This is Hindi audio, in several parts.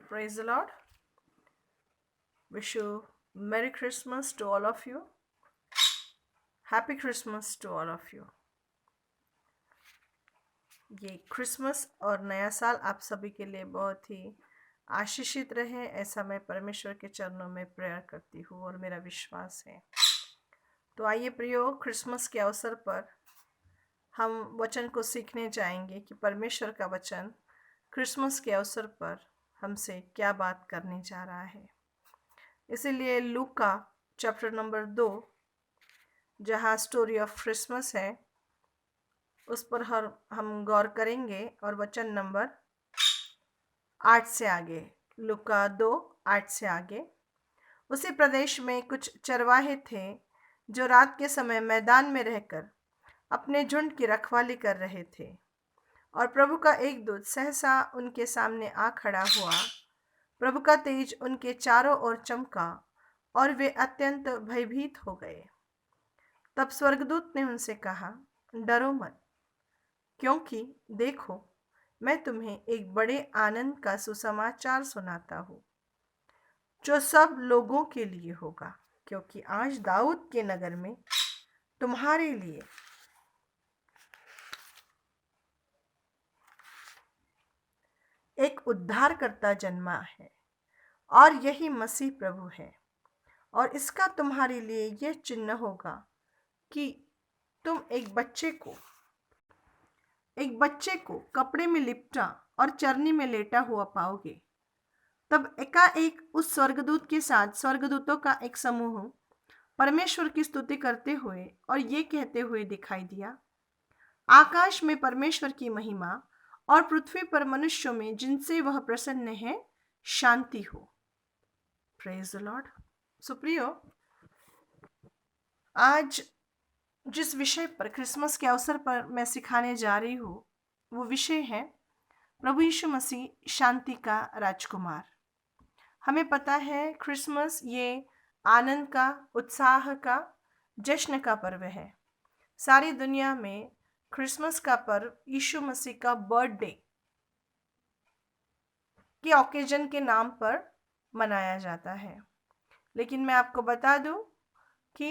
Praise the Lord. Wish you Merry Christmas to all of you. Happy Christmas to all of you. ये क्रिसमस और नया साल आप सभी के लिए बहुत ही आशीषित रहे, ऐसा मैं परमेश्वर के चरणों में प्रेयर करती हूँ और मेरा विश्वास है। तो आइए प्रियो, क्रिसमस के अवसर पर हम वचन को सीखने जाएंगे कि परमेश्वर का वचन क्रिसमस के अवसर पर हमसे क्या बात करने जा रहा है। इसीलिए लूका चैप्टर नंबर 2, जहाँ स्टोरी ऑफ क्रिसमस है, उस पर हम गौर करेंगे और वचन नंबर 8 से आगे, लूका 2:8 से आगे। उसी प्रदेश में कुछ चरवाहे थे जो रात के समय मैदान में रहकर अपने झुंड की रखवाली कर रहे थे, और प्रभु का एक दूत सहसा उनके सामने आ खड़ा हुआ। प्रभु का तेज उनके चारों ओर चमका और वे अत्यंत भयभीत हो गए। तब स्वर्गदूत ने उनसे कहा, डरो मत, क्योंकि देखो, मैं तुम्हें एक बड़े आनंद का सुसमाचार सुनाता हूँ, जो सब लोगों के लिए होगा। क्योंकि आज दाऊद के नगर में तुम्हारे लिए एक उद्धारकर्ता जन्मा है, और यही मसीह प्रभु है। और इसका तुम्हारे लिए यह चिन्ह होगा कि तुम एक बच्चे को कपड़े में लिपटा और चरनी में लेटा हुआ पाओगे। तब एकाएक उस स्वर्गदूत के साथ स्वर्गदूतों का एक समूह परमेश्वर की स्तुति करते हुए और ये कहते हुए दिखाई दिया, आकाश में परमेश्वर की महिमा और पृथ्वी पर मनुष्यों में जिनसे वह प्रसन्न है शांति हो। Praise the Lord. सुप्रियो, आज जिस विषय पर क्रिसमस के अवसर पर मैं सिखाने जा रही हूँ, वो विषय है प्रभु यीशु मसीह शांति का राजकुमार। हमें पता है क्रिसमस ये आनंद का, उत्साह का, जश्न का पर्व है। सारी दुनिया में क्रिसमस का पर्व यीशु मसीह का बर्थडे के ओकेजन के नाम पर मनाया जाता है। लेकिन मैं आपको बता दूं कि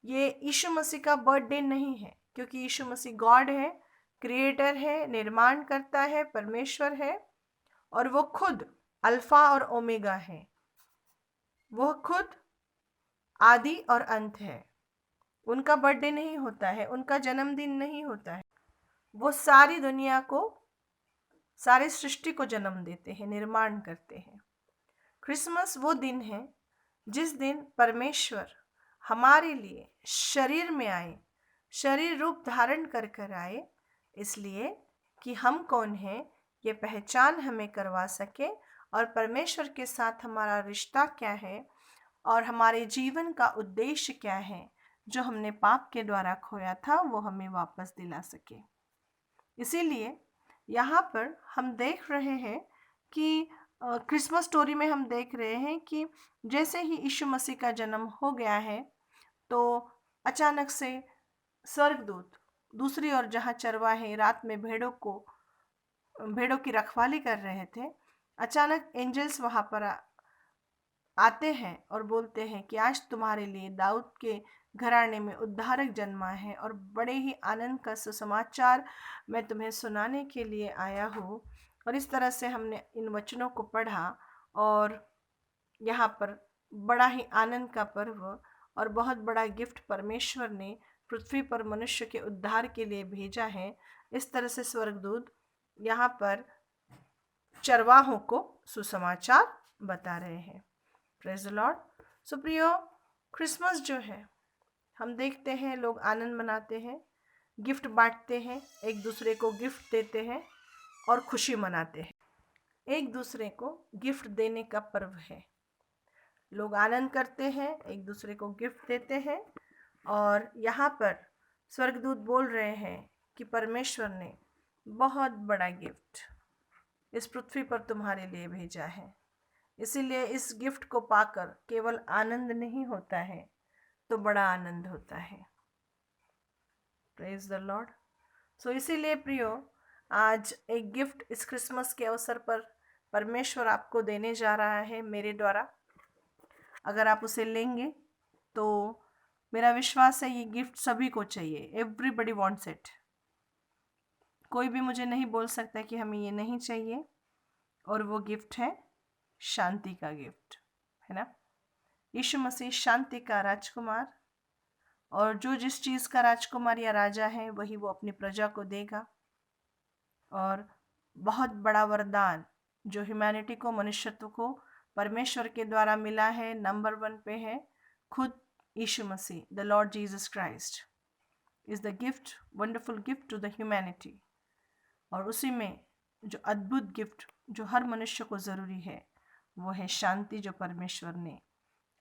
ये यीशु मसीह का बर्थडे नहीं है, क्योंकि यीशु मसीह गॉड है, क्रिएटर है, निर्माण करता है, परमेश्वर है, और वो खुद अल्फा और ओमेगा है। वह खुद आदि और अंत है। उनका बर्थडे नहीं होता है, उनका जन्मदिन नहीं होता है। वो सारी दुनिया को, सारी सृष्टि को जन्म देते हैं, निर्माण करते हैं। क्रिसमस वो दिन है जिस दिन परमेश्वर हमारे लिए शरीर में आए, शरीर रूप धारण कर कर आए, इसलिए कि हम कौन हैं ये पहचान हमें करवा सके, और परमेश्वर के साथ हमारा रिश्ता क्या है और हमारे जीवन का उद्देश्य क्या है, जो हमने पाप के द्वारा खोया था, वो हमें वापस दिला सके। इसीलिए यहाँ पर हम देख रहे हैं कि क्रिसमस स्टोरी में हम देख रहे हैं कि जैसे ही यीशु मसीह का जन्म हो गया है, तो अचानक से स्वर्गदूत दूसरी ओर, जहाँ चरवाहे रात में भेड़ों की रखवाली कर रहे थे, अचानक एंजल्स वहाँ पर आते हैं और बोलते हैं कि आज तुम्हारे लिए दाऊद के घराने में उद्धारक जन्मा है, और बड़े ही आनंद का सुसमाचार मैं तुम्हें सुनाने के लिए आया हूँ। और इस तरह से हमने इन वचनों को पढ़ा, और यहाँ पर बड़ा ही आनंद का पर्व और बहुत बड़ा गिफ्ट परमेश्वर ने पृथ्वी पर मनुष्य के उद्धार के लिए भेजा है। इस तरह से स्वर्गदूत यहाँ पर चरवाहों को सुसमाचार बता रहे हैं। Praise the Lord. Supriyo, Christmas जो है, हम देखते हैं लोग आनंद मनाते हैं, गिफ्ट बांटते हैं, एक दूसरे को गिफ्ट देते हैं और खुशी मनाते हैं। एक दूसरे को गिफ्ट देने का पर्व है। लोग आनंद करते हैं, एक दूसरे को गिफ्ट देते हैं, और यहाँ पर स्वर्गदूत बोल रहे हैं कि परमेश्वर ने बहुत बड़ा गिफ्ट इस पृथ्वी पर तुम्हारे लिए भेजा है। इसीलिए इस गिफ्ट को पाकर केवल आनंद नहीं होता है, तो बड़ा आनंद होता है। Praise the Lord. सो इसीलिए प्रियो, आज एक गिफ्ट इस क्रिसमस के अवसर पर परमेश्वर आपको देने जा रहा है मेरे द्वारा। अगर आप उसे लेंगे तो मेरा विश्वास है ये गिफ्ट सभी को चाहिए। Everybody wants it. कोई भी मुझे नहीं बोल सकता कि हमें ये नहीं चाहिए। और वो गिफ्ट है शांति का गिफ्ट, है ना। यीशु मसीह शांति का राजकुमार, और जो जिस चीज़ का राजकुमार या राजा है वही वो अपनी प्रजा को देगा। और बहुत बड़ा वरदान जो ह्यूमैनिटी को, मनुष्यत्व को परमेश्वर के द्वारा मिला है, नंबर 1 पे है खुद Yeshu Masih, the lord Jesus Christ is the gift, wonderful gift to the humanity. और उसी में जो अद्भुत गिफ्ट जो हर मनुष्य को ज़रूरी है वो है शांति, जो परमेश्वर ने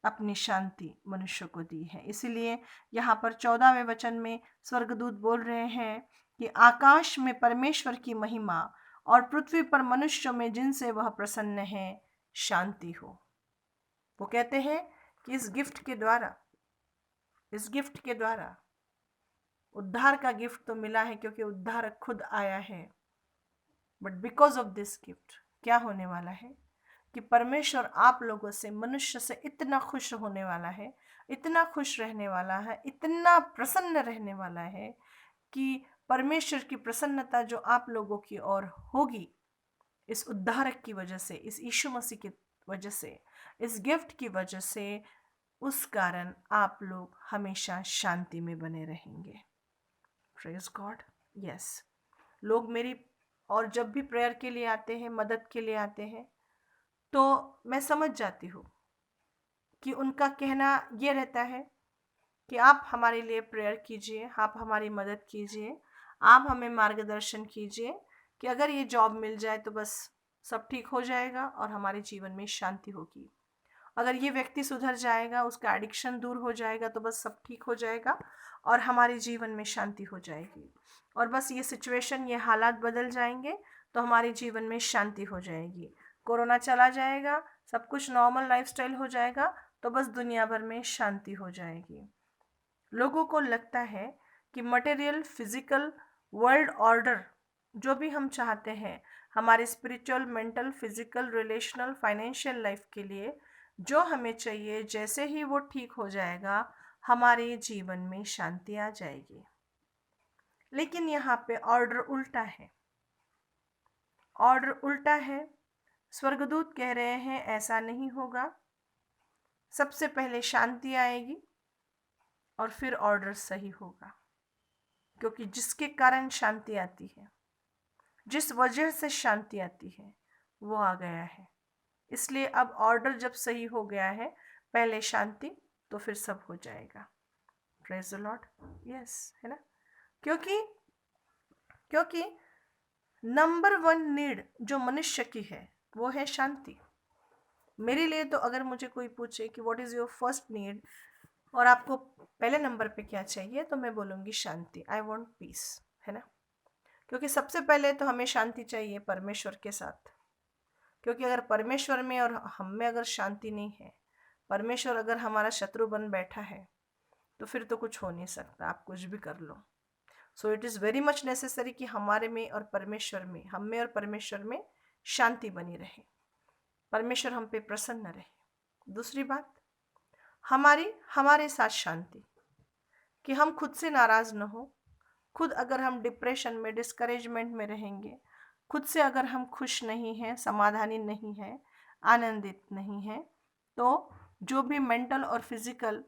अपनी शांति मनुष्य को दी है। इसीलिए यहाँ पर 14वें वचन में स्वर्गदूत बोल रहे हैं कि आकाश में परमेश्वर की महिमा और पृथ्वी पर मनुष्यों में जिनसे वह प्रसन्न है शांति हो। वो कहते हैं कि इस गिफ्ट के द्वारा उद्धार का गिफ्ट तो मिला है क्योंकि उद्धारक खुद आया है। But because of this gift क्या होने वाला है कि परमेश्वर आप लोगों से, मनुष्य से इतना खुश होने वाला है, इतना खुश रहने वाला है, इतना प्रसन्न रहने वाला है कि परमेश्वर की प्रसन्नता जो आप लोगों की ओर होगी इस उद्धारक की वजह से, इस यीशु मसीह की वजह से, इस गिफ्ट की वजह से, उस कारण आप लोग हमेशा शांति में बने रहेंगे। Praise God. यस, लोग मेरी और जब भी प्रेयर के लिए आते हैं, मदद के लिए आते हैं, तो मैं समझ जाती हूँ कि उनका कहना ये रहता है कि आप हमारे लिए प्रेयर कीजिए, आप हमारी मदद कीजिए, आप हमें मार्गदर्शन कीजिए कि अगर ये जॉब मिल जाए तो बस सब ठीक हो जाएगा और हमारे जीवन में शांति होगी। अगर ये व्यक्ति सुधर जाएगा, उसका एडिक्शन दूर हो जाएगा तो बस सब ठीक हो जाएगा और हमारे जीवन में शांति हो जाएगी। और बस ये सिचुएशन, ये हालात बदल जाएंगे तो हमारे जीवन में शांति हो जाएगी। कोरोना चला जाएगा, सब कुछ नॉर्मल लाइफस्टाइल हो जाएगा तो बस दुनिया भर में शांति हो जाएगी। लोगों को लगता है कि मटेरियल, फिजिकल वर्ल्ड ऑर्डर जो भी हम चाहते हैं हमारे spiritual, mental, physical, relational, financial life के लिए जो हमें चाहिए, जैसे ही वो ठीक हो जाएगा हमारे जीवन में शांति आ जाएगी। लेकिन यहाँ पे ऑर्डर उल्टा है। ऑर्डर उल्टा है। स्वर्गदूत कह रहे हैं ऐसा नहीं होगा। सबसे पहले शांति आएगी और फिर ऑर्डर सही होगा, क्योंकि जिसके कारण शांति आती है, जिस वजह से शांति आती है वो आ गया है। इसलिए अब ऑर्डर जब सही हो गया है, पहले शांति तो फिर सब हो जाएगा। Praise the Lord. यस, है ना। क्योंकि नंबर 1 नीड जो मनुष्य की है वो है शांति। मेरे लिए तो अगर मुझे कोई पूछे कि what is your first need और आपको पहले नंबर पे क्या चाहिए, तो मैं बोलूँगी शांति। आई वॉन्ट पीस, है ना। क्योंकि सबसे पहले तो हमें शांति चाहिए परमेश्वर के साथ। क्योंकि अगर परमेश्वर में और हम में अगर शांति नहीं है, परमेश्वर अगर हमारा शत्रु बन बैठा है, तो फिर तो कुछ हो नहीं सकता, आप कुछ भी कर लो। So it is very much necessary कि हमारे में और परमेश्वर में, हम में और परमेश्वर में शांति बनी रहे, परमेश्वर हम पे प्रसन्न रहे। दूसरी बात, हमारे साथ शांति, कि हम खुद से नाराज़ न हो। खुद अगर हम डिप्रेशन में, डिस्करेजमेंट में रहेंगे, खुद से अगर हम खुश नहीं हैं, समाधानी नहीं हैं, आनंदित नहीं हैं, तो जो भी मेंटल और फिजिकल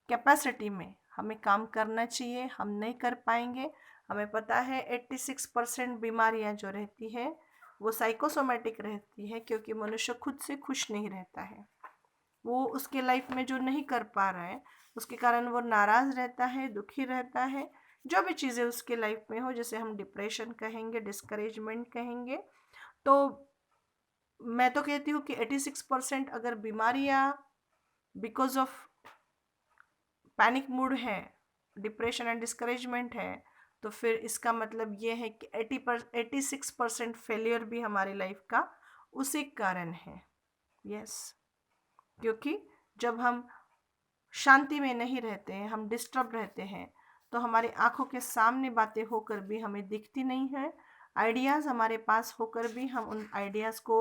कैपेसिटी में हमें काम करना चाहिए हम नहीं कर पाएंगे। हमें पता है 86% बीमारियां जो रहती है वो साइकोसोमेटिक रहती है, क्योंकि मनुष्य खुद से खुश नहीं रहता है। वो उसके लाइफ में जो नहीं कर पा रहा है उसके कारण वो नाराज़ रहता है, दुखी रहता है। जो भी चीज़ें उसके लाइफ में हो, जैसे हम डिप्रेशन कहेंगे, डिस्करेजमेंट कहेंगे, तो मैं तो कहती हूँ कि 86% अगर बीमारियाँ बिकॉज ऑफ पैनिक मूड है, डिप्रेशन एंड डिस्करेजमेंट है, तो फिर इसका मतलब ये है कि 86% फेलियर भी हमारी लाइफ का उसी कारण है। यस, क्योंकि जब हम शांति में नहीं रहते हैं, हम डिस्टर्ब रहते हैं, तो हमारी आंखों के सामने बातें होकर भी हमें दिखती नहीं है। आइडियाज़ हमारे पास होकर भी हम उन आइडियाज़ को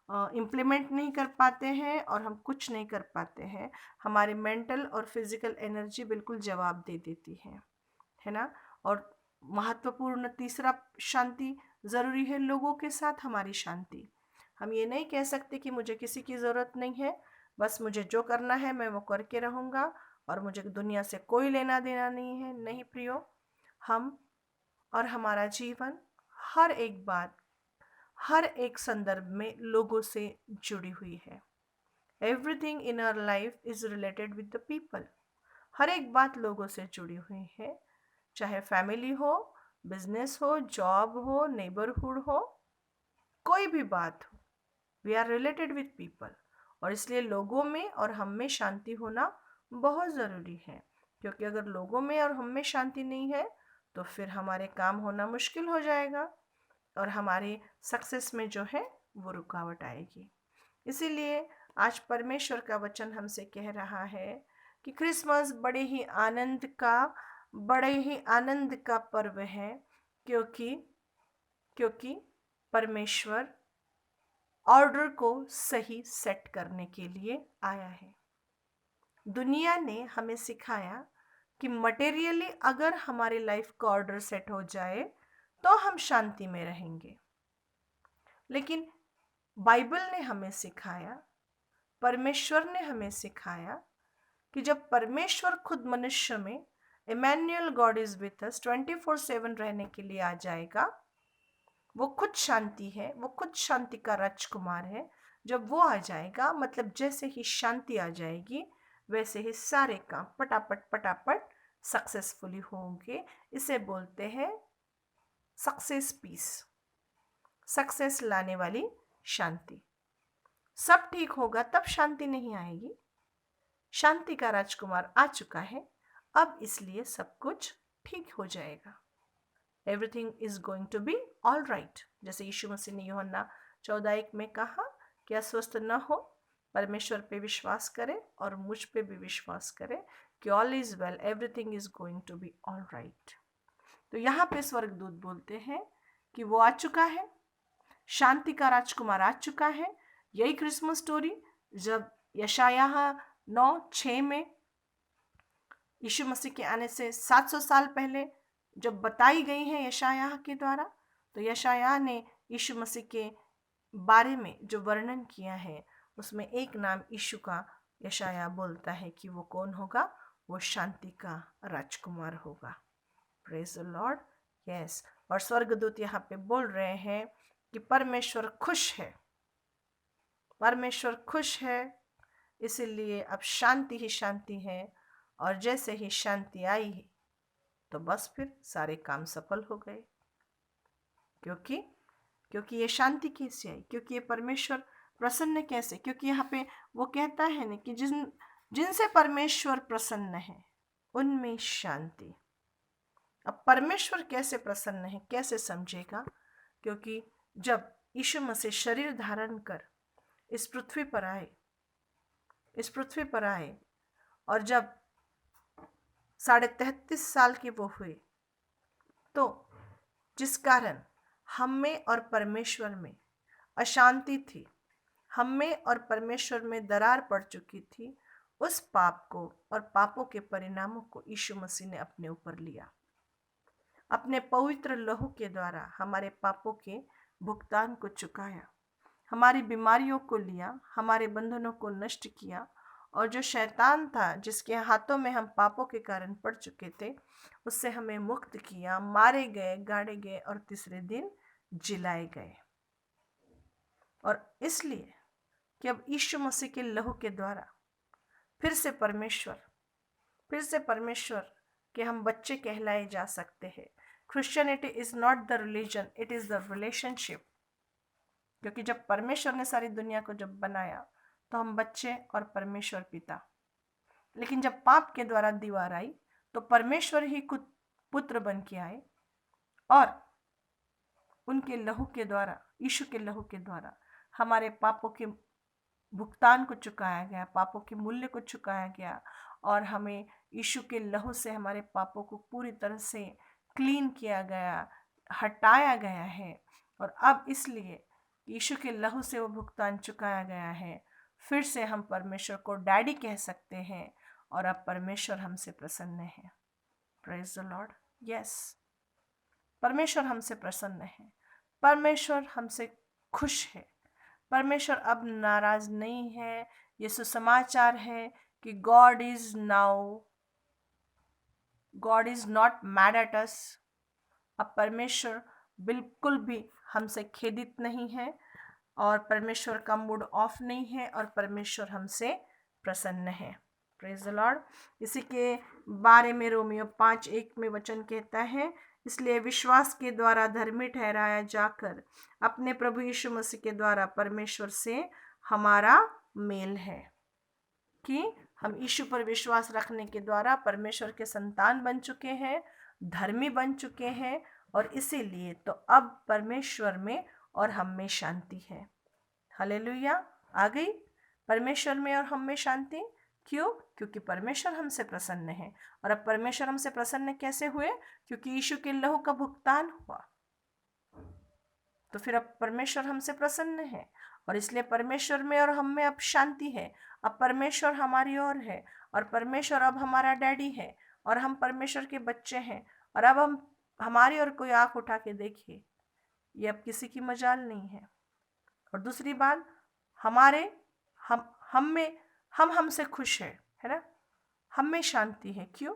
इम्प्लीमेंट नहीं कर पाते हैं और हम कुछ नहीं कर पाते हैं। हमारी मेंटल और फिजिकल एनर्जी बिल्कुल जवाब दे देती है ना। और महत्वपूर्ण तीसरा शांति ज़रूरी है लोगों के साथ हमारी शांति। हम ये नहीं कह सकते कि मुझे किसी की ज़रूरत नहीं है, बस मुझे जो करना है मैं वो करके रहूँगा और मुझे दुनिया से कोई लेना देना नहीं है। नहीं प्रियो, हम और हमारा जीवन हर एक बात, हर एक संदर्भ में लोगों से जुड़ी हुई है। Everything in our life is related with the people. हर एक बात लोगों से जुड़ी हुई है, चाहे फैमिली हो, बिजनेस हो, जॉब हो, नेबरहुड हो, कोई भी बात हो। We are related with people और इसलिए लोगों में और हम में शांति होना बहुत ज़रूरी है। क्योंकि अगर लोगों में और हम में शांति नहीं है तो फिर हमारे काम होना मुश्किल हो जाएगा और हमारी सक्सेस में जो है वो रुकावट आएगी। इसीलिए आज परमेश्वर का वचन हमसे कह रहा है कि क्रिसमस बड़े ही आनंद का पर्व है, क्योंकि परमेश्वर ऑर्डर को सही सेट करने के लिए आया है। दुनिया ने हमें सिखाया कि मटेरियली अगर हमारी लाइफ का ऑर्डर सेट हो जाए तो हम शांति में रहेंगे, लेकिन बाइबल ने हमें सिखाया, परमेश्वर ने हमें सिखाया कि जब परमेश्वर खुद मनुष्य में, Emmanuel God is with us, 24/7 रहने के लिए आ जाएगा। वो खुद शांति है, वो खुद शांति का राजकुमार है। जब वो आ जाएगा, मतलब जैसे ही शांति आ जाएगी वैसे ही सारे काम पटापट पटापट सक्सेसफुली होंगे। इसे बोलते हैं सक्सेस पीस, सक्सेस लाने वाली शांति। सब ठीक होगा तब शांति नहीं आएगी। शांति का राजकुमार आ चुका है अब, इसलिए सब कुछ ठीक हो जाएगा। Everything is going to be all right. Yeshu Masih मसीह ने यूहन्ना 14:1 में कहा कि अस्वस्थ न हो, परमेश्वर पे विश्वास करें और मुझ पे भी विश्वास करें कि all is well, everything is going to be all right. तो यहाँ पे स्वर्गदूत बोलते हैं कि वो आ चुका है, शांति का राजकुमार आ चुका है। यही क्रिसमस स्टोरी जब यशायाह 9:6 में यीशु मसीह के आने से 700 साल पहले जब बताई गई है यशायाह के द्वारा, तो यशायाह ने यीशु मसीह के बारे में जो वर्णन किया है उसमें एक नाम यीशु का यशायाह बोलता है कि वो कौन होगा, वो शांति का राजकुमार होगा। Praise the Lord. यस, और स्वर्गदूत यहाँ पे बोल रहे हैं कि परमेश्वर खुश है, परमेश्वर खुश है, इसीलिए अब शांति ही शांति है। और जैसे ही शांति आई है तो बस फिर सारे काम सफल हो गए। क्योंकि ये शांति कैसे आई, क्योंकि ये परमेश्वर प्रसन्न कैसे, क्योंकि यहाँ पे वो कहता है ना कि जिनसे परमेश्वर प्रसन्न है उनमें शांति। अब परमेश्वर कैसे प्रसन्न है, कैसे समझेगा? क्योंकि जब यीशु मसीह शरीर धारण कर इस पृथ्वी पर आए और जब 33.5 साल के वो हुए, तो जिस कारण हम में और परमेश्वर में अशांति थी, हम में और परमेश्वर में दरार पड़ चुकी थी, उस पाप को और पापों के परिणामों को यीशु मसीह ने अपने ऊपर लिया। अपने पवित्र लहू के द्वारा हमारे पापों के भुगतान को चुकाया, हमारी बीमारियों को लिया, हमारे बंधनों को नष्ट किया, और जो शैतान था जिसके हाथों में हम पापों के कारण पड़ चुके थे उससे हमें मुक्त किया, मारे गए, गाड़े गए और तीसरे दिन जिलाए गए। और इसलिए कि अब यीशु मसीह के लहू के द्वारा फिर से परमेश्वर के हम बच्चे कहलाए जा सकते हैं। Christianity is not the religion, it is the relationship. क्योंकि जब परमेश्वर ने सारी दुनिया को जब बनाया तो हम बच्चे और परमेश्वर पिता, लेकिन जब पाप के द्वारा दीवार आई तो परमेश्वर ही खुद पुत्र बन के आए और उनके लहू के द्वारा, यीशु के लहू के द्वारा हमारे पापों के भुगतान को चुकाया गया, पापों के मूल्य को चुकाया गया और हमें यीशु के लहू से हमारे पापों को पूरी तरह से क्लीन किया गया, हटाया गया है। और अब इसलिए यीशु के लहू से वो भुगतान चुकाया गया है, फिर से हम परमेश्वर को डैडी कह सकते हैं और अब परमेश्वर हमसे प्रसन्न है। Praise the Lord. यस, परमेश्वर हमसे प्रसन्न है, परमेश्वर हमसे खुश है, परमेश्वर अब नाराज नहीं है। ये सुसमाचार है कि God is not mad at us. अब परमेश्वर बिल्कुल भी हमसे खेदित नहीं है और परमेश्वर का मूड ऑफ नहीं है और परमेश्वर हमसे प्रसन्न है। Praise the Lord. इसी के बारे में रोमियो 5:1 में वचन कहता है, इसलिए विश्वास के द्वारा धर्मी ठहराया जाकर अपने प्रभु यीशु मसीह के द्वारा परमेश्वर से हमारा मेल है। कि हम यीशु पर विश्वास रखने के द्वारा परमेश्वर के संतान बन चुके हैं, धर्मी बन चुके हैं, और इसीलिए तो अब परमेश्वर में और हम में शांति है। हालेलुया। आ गई परमेश्वर में और हम में शांति। क्यों? क्योंकि परमेश्वर हमसे प्रसन्न है। और अब परमेश्वर हमसे प्रसन्न कैसे हुए? क्योंकि यीशु के लहू का भुगतान हुआ। तो फिर अब परमेश्वर हमसे प्रसन्न है और इसलिए परमेश्वर में और हम में अब शांति है। अब परमेश्वर हमारी ओर है और परमेश्वर अब हमारा डैडी है और हम परमेश्वर के बच्चे हैं। और अब हम हमारी ओर कोई आंख उठा के देखिए, ये अब किसी की मजाल नहीं है। और दूसरी बात, हम हमसे खुश है ना, हम में शांति है। क्यों?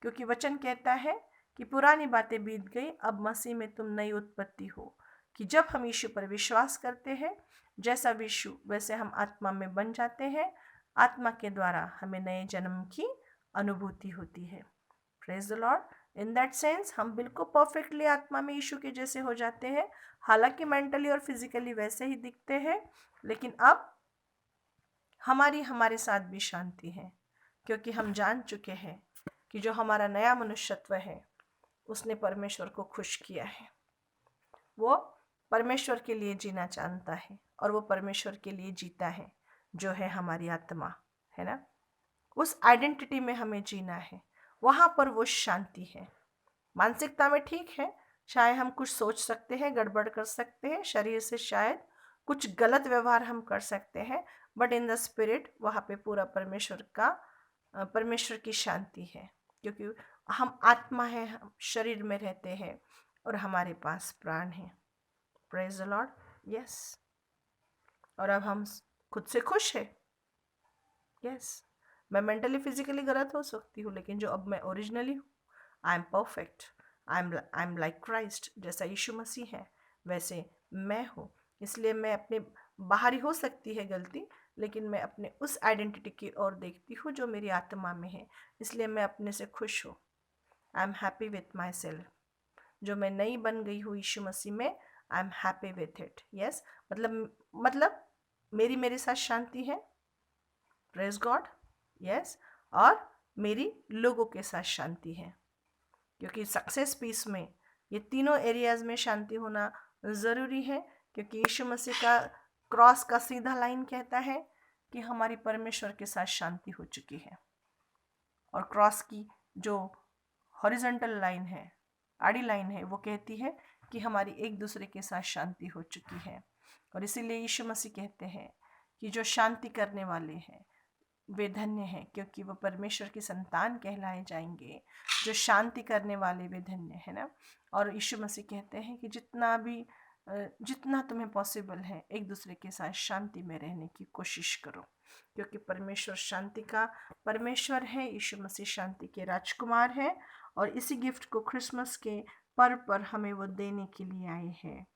क्योंकि वचन कहता है कि पुरानी बातें बीत गई, अब मसीह में तुम नई उत्पत्ति हो। कि जब हम यीशु पर विश्वास करते हैं, जैसा यीशु वैसे हम आत्मा में बन जाते हैं। आत्मा के द्वारा हमें नए जन्म की अनुभूति होती है। Praise the Lord. In that sense हम बिल्कुल परफेक्टली आत्मा में यीशु के जैसे हो जाते हैं। हालांकि मेंटली और फिजिकली वैसे ही दिखते हैं, लेकिन अब हमारे साथ भी शांति है, क्योंकि हम जान चुके हैं कि जो हमारा नया मनुष्यत्व है उसने परमेश्वर को खुश किया है। वो परमेश्वर के लिए जीना जानता है और वो परमेश्वर के लिए जीता है, जो है हमारी आत्मा, है ना। उस आइडेंटिटी में हमें जीना है, वहाँ पर वो शांति है। मानसिकता में ठीक है, शायद हम कुछ सोच सकते हैं, गड़बड़ कर सकते हैं, शरीर से शायद कुछ गलत व्यवहार हम कर सकते हैं, बट इन द स्पिरिट वहाँ पे पूरा परमेश्वर की शांति है। क्योंकि हम आत्मा है, हम शरीर में रहते हैं और हमारे पास प्राण है। Praise the Lord. यस। और अब हम खुद से खुश है। यस। मैं मेंटली फिजिकली गलत हो सकती हूँ, लेकिन जो अब मैं ओरिजिनली हूँ, I am perfect, I am like Christ. जैसा यीशु मसीह है वैसे मैं हूँ। इसलिए मैं अपने बाहरी हो सकती है गलती, लेकिन मैं अपने उस आइडेंटिटी की ओर देखती हूँ जो मेरी आत्मा में है। इसलिए मैं अपने से खुश हूँ। I am happy with my self. जो मैं नई बन गई हूँ यीशु मसीह में, I am happy with it. Yes. मतलब मेरे साथ शांति है। Praise God. यस। और मेरी लोगों के साथ शांति है, क्योंकि सक्सेस पीस में ये तीनों एरियाज में शांति होना ज़रूरी है। क्योंकि यीशु मसीह का क्रॉस का सीधा लाइन कहता है कि हमारी परमेश्वर के साथ शांति हो चुकी है, और क्रॉस की जो हॉरिजॉन्टल लाइन है, आड़ी लाइन है, वो कहती है कि हमारी एक दूसरे के साथ शांति हो चुकी है। और इसीलिए यीशु मसीह कहते हैं कि जो शांति करने वाले हैं वे धन्य हैं, क्योंकि वो परमेश्वर की संतान कहलाए जाएंगे। जो शांति करने वाले वे धन्य है ना। और यीशु मसीह कहते हैं कि जितना तुम्हें पॉसिबल है एक दूसरे के साथ शांति में रहने की कोशिश करो, क्योंकि परमेश्वर शांति का परमेश्वर है। यीशु मसीह शांति के राजकुमार है और इसी गिफ्ट को क्रिसमस के पर्व पर हमें वो देने के लिए आए हैं।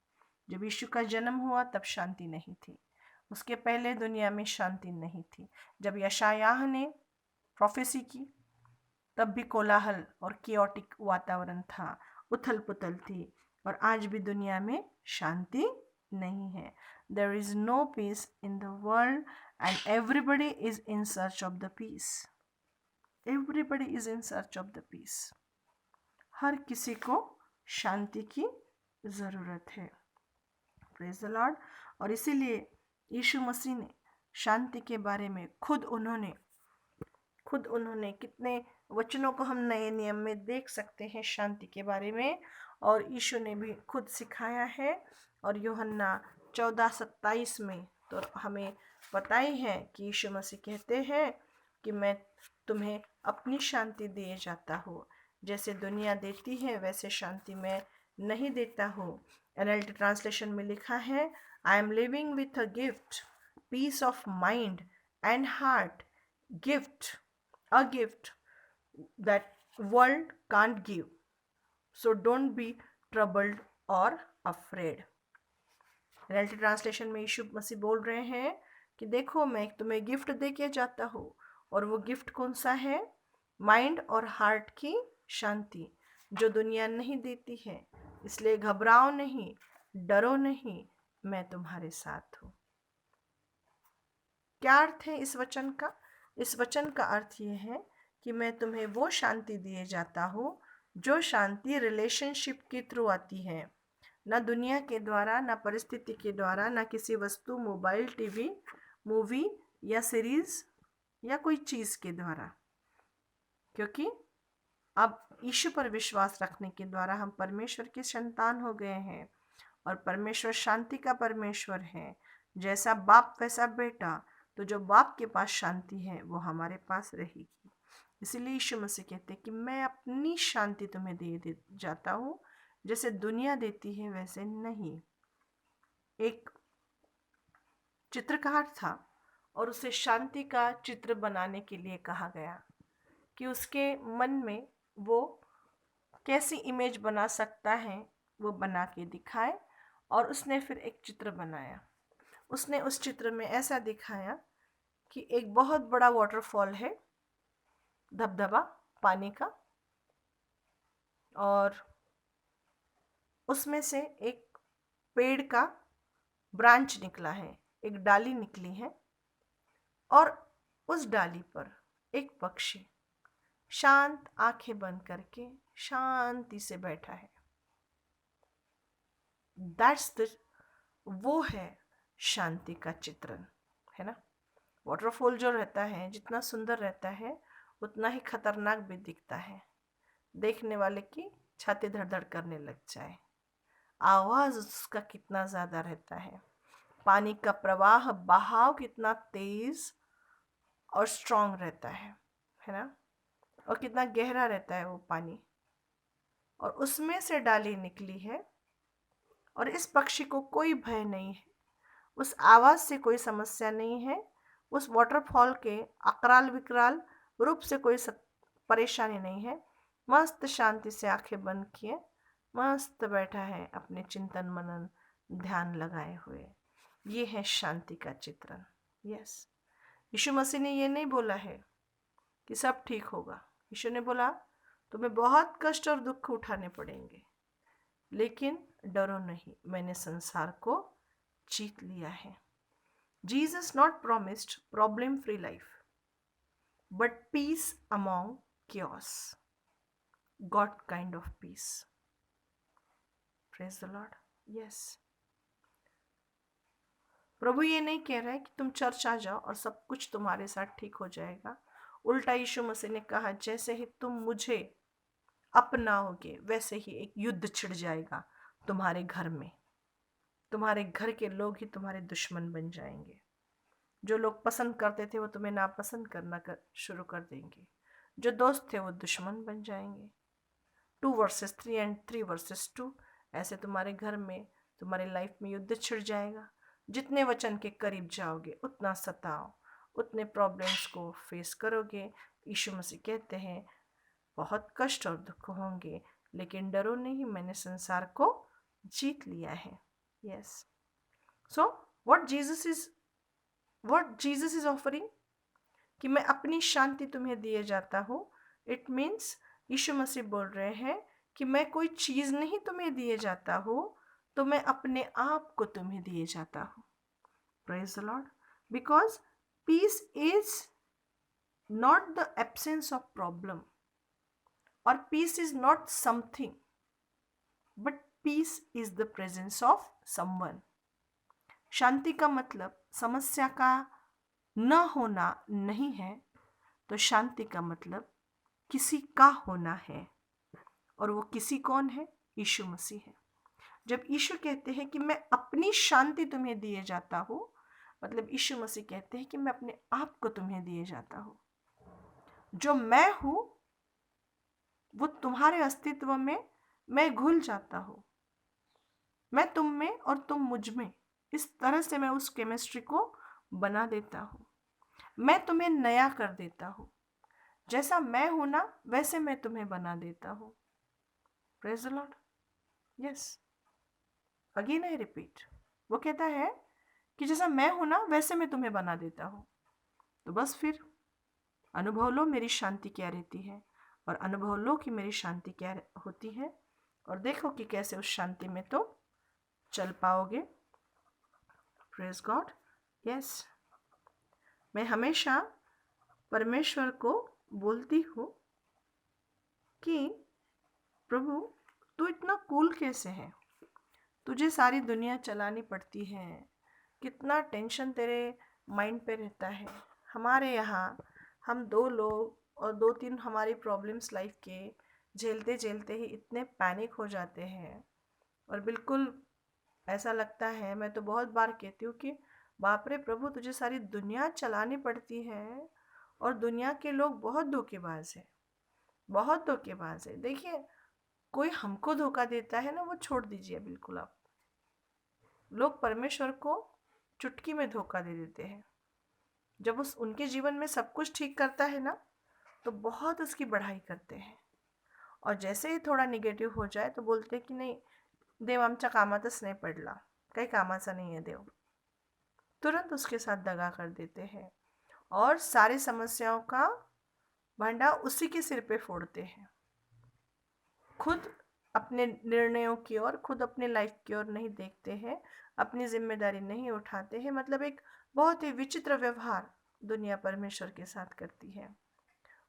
जब यीशु का जन्म हुआ तब शांति नहीं थी, उसके पहले दुनिया में शांति नहीं थी। जब यशायाह ने प्रोफेसी की तब भी कोलाहल और कियोटिक वातावरण था, उथल पुथल थी। और आज भी दुनिया में शांति नहीं है। There is no peace in the world and everybody is in search of the peace. Everybody is in search of the peace. हर किसी को शांति की ज़रूरत है। Praise the lord. और इसीलिए यीशु मसीह ने शांति के बारे में खुद उन्होंने कितने वचनों को हम नए नियम में देख सकते हैं शांति के बारे में, और यीशु ने भी खुद सिखाया है। और यूहन्ना 14:27 में तो हमें पता ही है कि यीशु मसीह कहते हैं कि मैं तुम्हें अपनी शांति दिए जाता हूँ, जैसे दुनिया देती है वैसे शांति मैं नहीं देता हूँ। NLT ट्रांसलेशन में लिखा है, I am living with a gift, peace of mind and heart, a gift that world can't give. So don't be troubled or afraid. NLT translation में यीशु मसीह बोल रहे हैं कि देखो मैं तुम्हें गिफ्ट दे के जाता हूँ, और वो गिफ्ट कौन सा है? माइंड और हार्ट की शांति, जो दुनिया नहीं देती है। इसलिए घबराओ नहीं, डरो नहीं, मैं तुम्हारे साथ हूँ। क्या अर्थ है इस वचन का? इस वचन का अर्थ ये है कि मैं तुम्हें वो शांति दिए जाता हूँ जो शांति रिलेशनशिप के थ्रू आती है, ना दुनिया के द्वारा, ना परिस्थिति के द्वारा, ना किसी वस्तु, मोबाइल, टीवी, मूवी या सीरीज या कोई चीज़ के द्वारा। क्योंकि अब यीशु पर विश्वास रखने के द्वारा हम परमेश्वर के संतान हो गए हैं, और परमेश्वर शांति का परमेश्वर है। जैसा बाप वैसा बेटा, तो जो बाप के पास शांति है वो हमारे पास रहेगी। इसीलिए यीशु मसीह कहते हैं कि मैं अपनी शांति तुम्हें दे जाता हूँ, जैसे दुनिया देती है वैसे नहीं। एक चित्रकार था और उसे शांति का चित्र बनाने के लिए कहा गया कि उसके मन में वो कैसी इमेज बना सकता है, वो बना के दिखाए। और उसने फिर एक चित्र बनाया। उसने उस चित्र में ऐसा दिखाया कि एक बहुत बड़ा वाटरफॉल है, धबधबा पानी का, और उसमें से एक पेड़ का ब्रांच निकला है, एक डाली निकली है, और उस डाली पर एक पक्षी शांत आंखें बंद करके शांति से बैठा है। वो है शांति का चित्रण, है ना। वाटरफॉल जो रहता है, जितना सुंदर रहता है उतना ही खतरनाक भी दिखता है। देखने वाले की छाती धड़ धड़ करने लग जाए। आवाज उसका कितना ज्यादा रहता है, पानी का प्रवाह, बहाव कितना तेज और स्ट्रांग रहता है ना, और कितना गहरा रहता है वो पानी। और उसमें से डाली निकली है, और इस पक्षी को कोई भय नहीं है, उस आवाज से कोई समस्या नहीं है, उस वाटरफॉल के अकराल विकराल रूप से कोई परेशानी नहीं है। मस्त शांति से आंखें बंद किए मस्त बैठा है, अपने चिंतन मनन ध्यान लगाए हुए। ये है शांति का चित्रण। यस, यीशु मसीह ने ये नहीं बोला है कि सब ठीक होगा। यीशु ने बोला तुम्हें बहुत कष्ट और दुख उठाने पड़ेंगे, लेकिन डरो नहीं, मैंने संसार को जीत लिया है। Jesus not promised problem-free life, but peace among chaos. God kind of peace. Praise the Lord. Yes. प्रभु ये नहीं कह रहा है कि तुम चर्च आ जाओ और सब कुछ तुम्हारे साथ ठीक हो जाएगा। उल्टा यीशु मसीह ने कहा जैसे ही तुम मुझे अपनाओगे वैसे ही एक युद्ध छिड़ जाएगा तुम्हारे घर में। तुम्हारे घर के लोग ही तुम्हारे दुश्मन बन जाएंगे। जो लोग पसंद करते थे वो तुम्हें नापसंद करना शुरू कर देंगे। जो दोस्त थे वो दुश्मन बन जाएंगे। 2:3 and 3:2 ऐसे तुम्हारे घर में, तुम्हारे लाइफ में युद्ध छिड़ जाएगा। जितने वचन के करीब जाओगे उतना सताओ, उतने प्रॉब्लम्स को फेस करोगे। यीशु मसीह कहते हैं बहुत कष्ट और दुख होंगे, लेकिन डरो नहीं, मैंने संसार को जीत लिया है। Yes, so what Jesus is offering कि मैं अपनी शांति तुम्हें दिए जाता हूँ। इट मीन्स यीशु मसीह बोल रहे हैं कि मैं कोई चीज़ नहीं तुम्हें दिए जाता हूँ, तो मैं अपने आप को तुम्हें दिए जाता हूँ। Praise the lord. Because peace is not the absence of problem, और peace is not something, but peace is the presence of someone. शांति का मतलब समस्या का न होना नहीं है, तो शांति का मतलब किसी का होना है, और वो किसी कौन है? यीशु मसीह है। जब यीशु कहते हैं कि मैं अपनी शांति तुम्हें दिए जाता हूँ, मतलब यीशु मसीह कहते हैं कि मैं अपने आप को तुम्हें दिए जाता हूँ। जो मैं हूँ वो तुम्हारे अस्तित्व में मैं घुल जाता हूँ, मैं तुम में और तुम मुझ में। इस तरह से मैं उस केमिस्ट्री को बना देता हूँ। मैं तुम्हें नया कर देता हूँ। जैसा मैं हूं ना वैसे मैं तुम्हें बना देता हूँ। Praise the Lord. Yes, again I repeat, वो कहता है कि जैसा मैं हूं ना वैसे मैं तुम्हें बना देता हूँ। तो बस फिर अनुभव लो मेरी शांति क्या रहती है, और अनुभव लो कि मेरी शांति क्या होती है, और देखो कि कैसे उस शांति में तो चल पाओगे। Praise God. यस, मैं हमेशा परमेश्वर को बोलती हूँ कि प्रभु तू इतना कूल कैसे है, तुझे सारी दुनिया चलानी पड़ती है, कितना टेंशन तेरे माइंड पे रहता है। हमारे यहाँ हम 2 लोग और 2-3 हमारी प्रॉब्लम्स लाइफ के झेलते झेलते ही इतने पैनिक हो जाते हैं, और बिल्कुल ऐसा लगता है, मैं तो बहुत बार कहती हूँ कि बाप रे प्रभु तुझे सारी दुनिया चलानी पड़ती है, और दुनिया के लोग बहुत धोखेबाज है, बहुत धोखेबाज है। देखिए, कोई हमको धोखा देता है ना, वो छोड़ दीजिए बिल्कुल आप। लोग परमेश्वर को चुटकी में धोखा दे देते हैं। जब उस उनके जीवन में सब कुछ ठीक करता है ना, तो बहुत उसकी बढ़ाई करते हैं, और जैसे ही थोड़ा निगेटिव हो जाए तो बोलते हैं कि नहीं, देव आमच्या कामातच नाही पडला, काही कामाचा नहीं है देव। तुरंत उसके साथ दगा कर देते हैं, और सारी समस्याओं का भंडा उसी के सिर पे फोड़ते हैं। खुद अपने निर्णयों की ओर, खुद अपने लाइफ की ओर नहीं देखते हैं, अपनी जिम्मेदारी नहीं उठाते हैं। मतलब एक बहुत ही विचित्र व्यवहार दुनिया परमेश्वर के साथ करती है।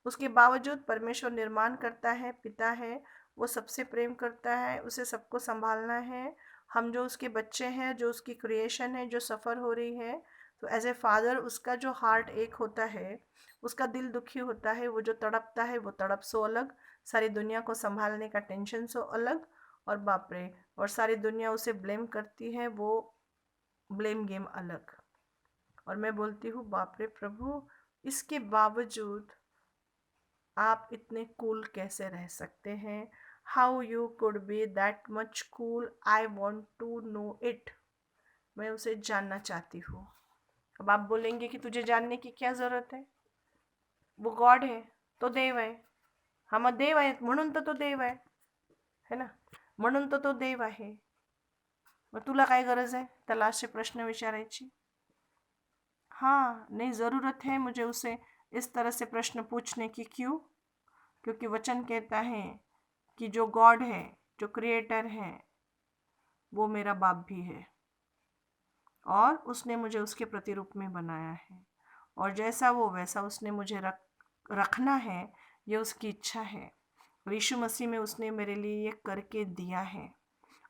उसके बावजूद परमेश्वर निर्माण करता है, पिता है, वो सबसे प्रेम करता है, उसे सबको संभालना है। हम जो उसके बच्चे हैं, जो उसकी क्रिएशन है, जो सफ़र हो रही है, तो एज ए फादर उसका जो हार्ट एक होता है, उसका दिल दुखी होता है, वो जो तड़पता है, वो तड़प सो अलग, सारी दुनिया को संभालने का टेंशन सो अलग, और बाप रे, और सारी दुनिया उसे ब्लेम करती है, वो ब्लेम गेम अलग। और मैं बोलती हूँ बाप रे प्रभु, इसके बावजूद आप इतने कूल कैसे रह सकते हैं? How you could be that much cool? I want to know it. मैं उसे जानना चाहती हूँ। अब आप बोलेंगे कि तुझे जानने की क्या ज़रूरत है, वो गॉड है तो देव आहे, हा मग देव आहे म्हणून तर तो देव है ना, म्हणून तर तो देव आहे, मग तुला काय गरज आहे त्याला असे प्रश्न विचारायची? हाँ, नहीं, ज़रूरत है मुझे उसे इस तरह से प्रश्न पूछने की। क्यों? क्योंकि वचन कहता है कि जो गॉड है, जो क्रिएटर है, वो मेरा बाप भी है, और उसने मुझे उसके प्रतिरूप में बनाया है, और जैसा वो वैसा उसने मुझे रखना है, ये उसकी इच्छा है। और यीशु मसीह में उसने मेरे लिए ये करके दिया है।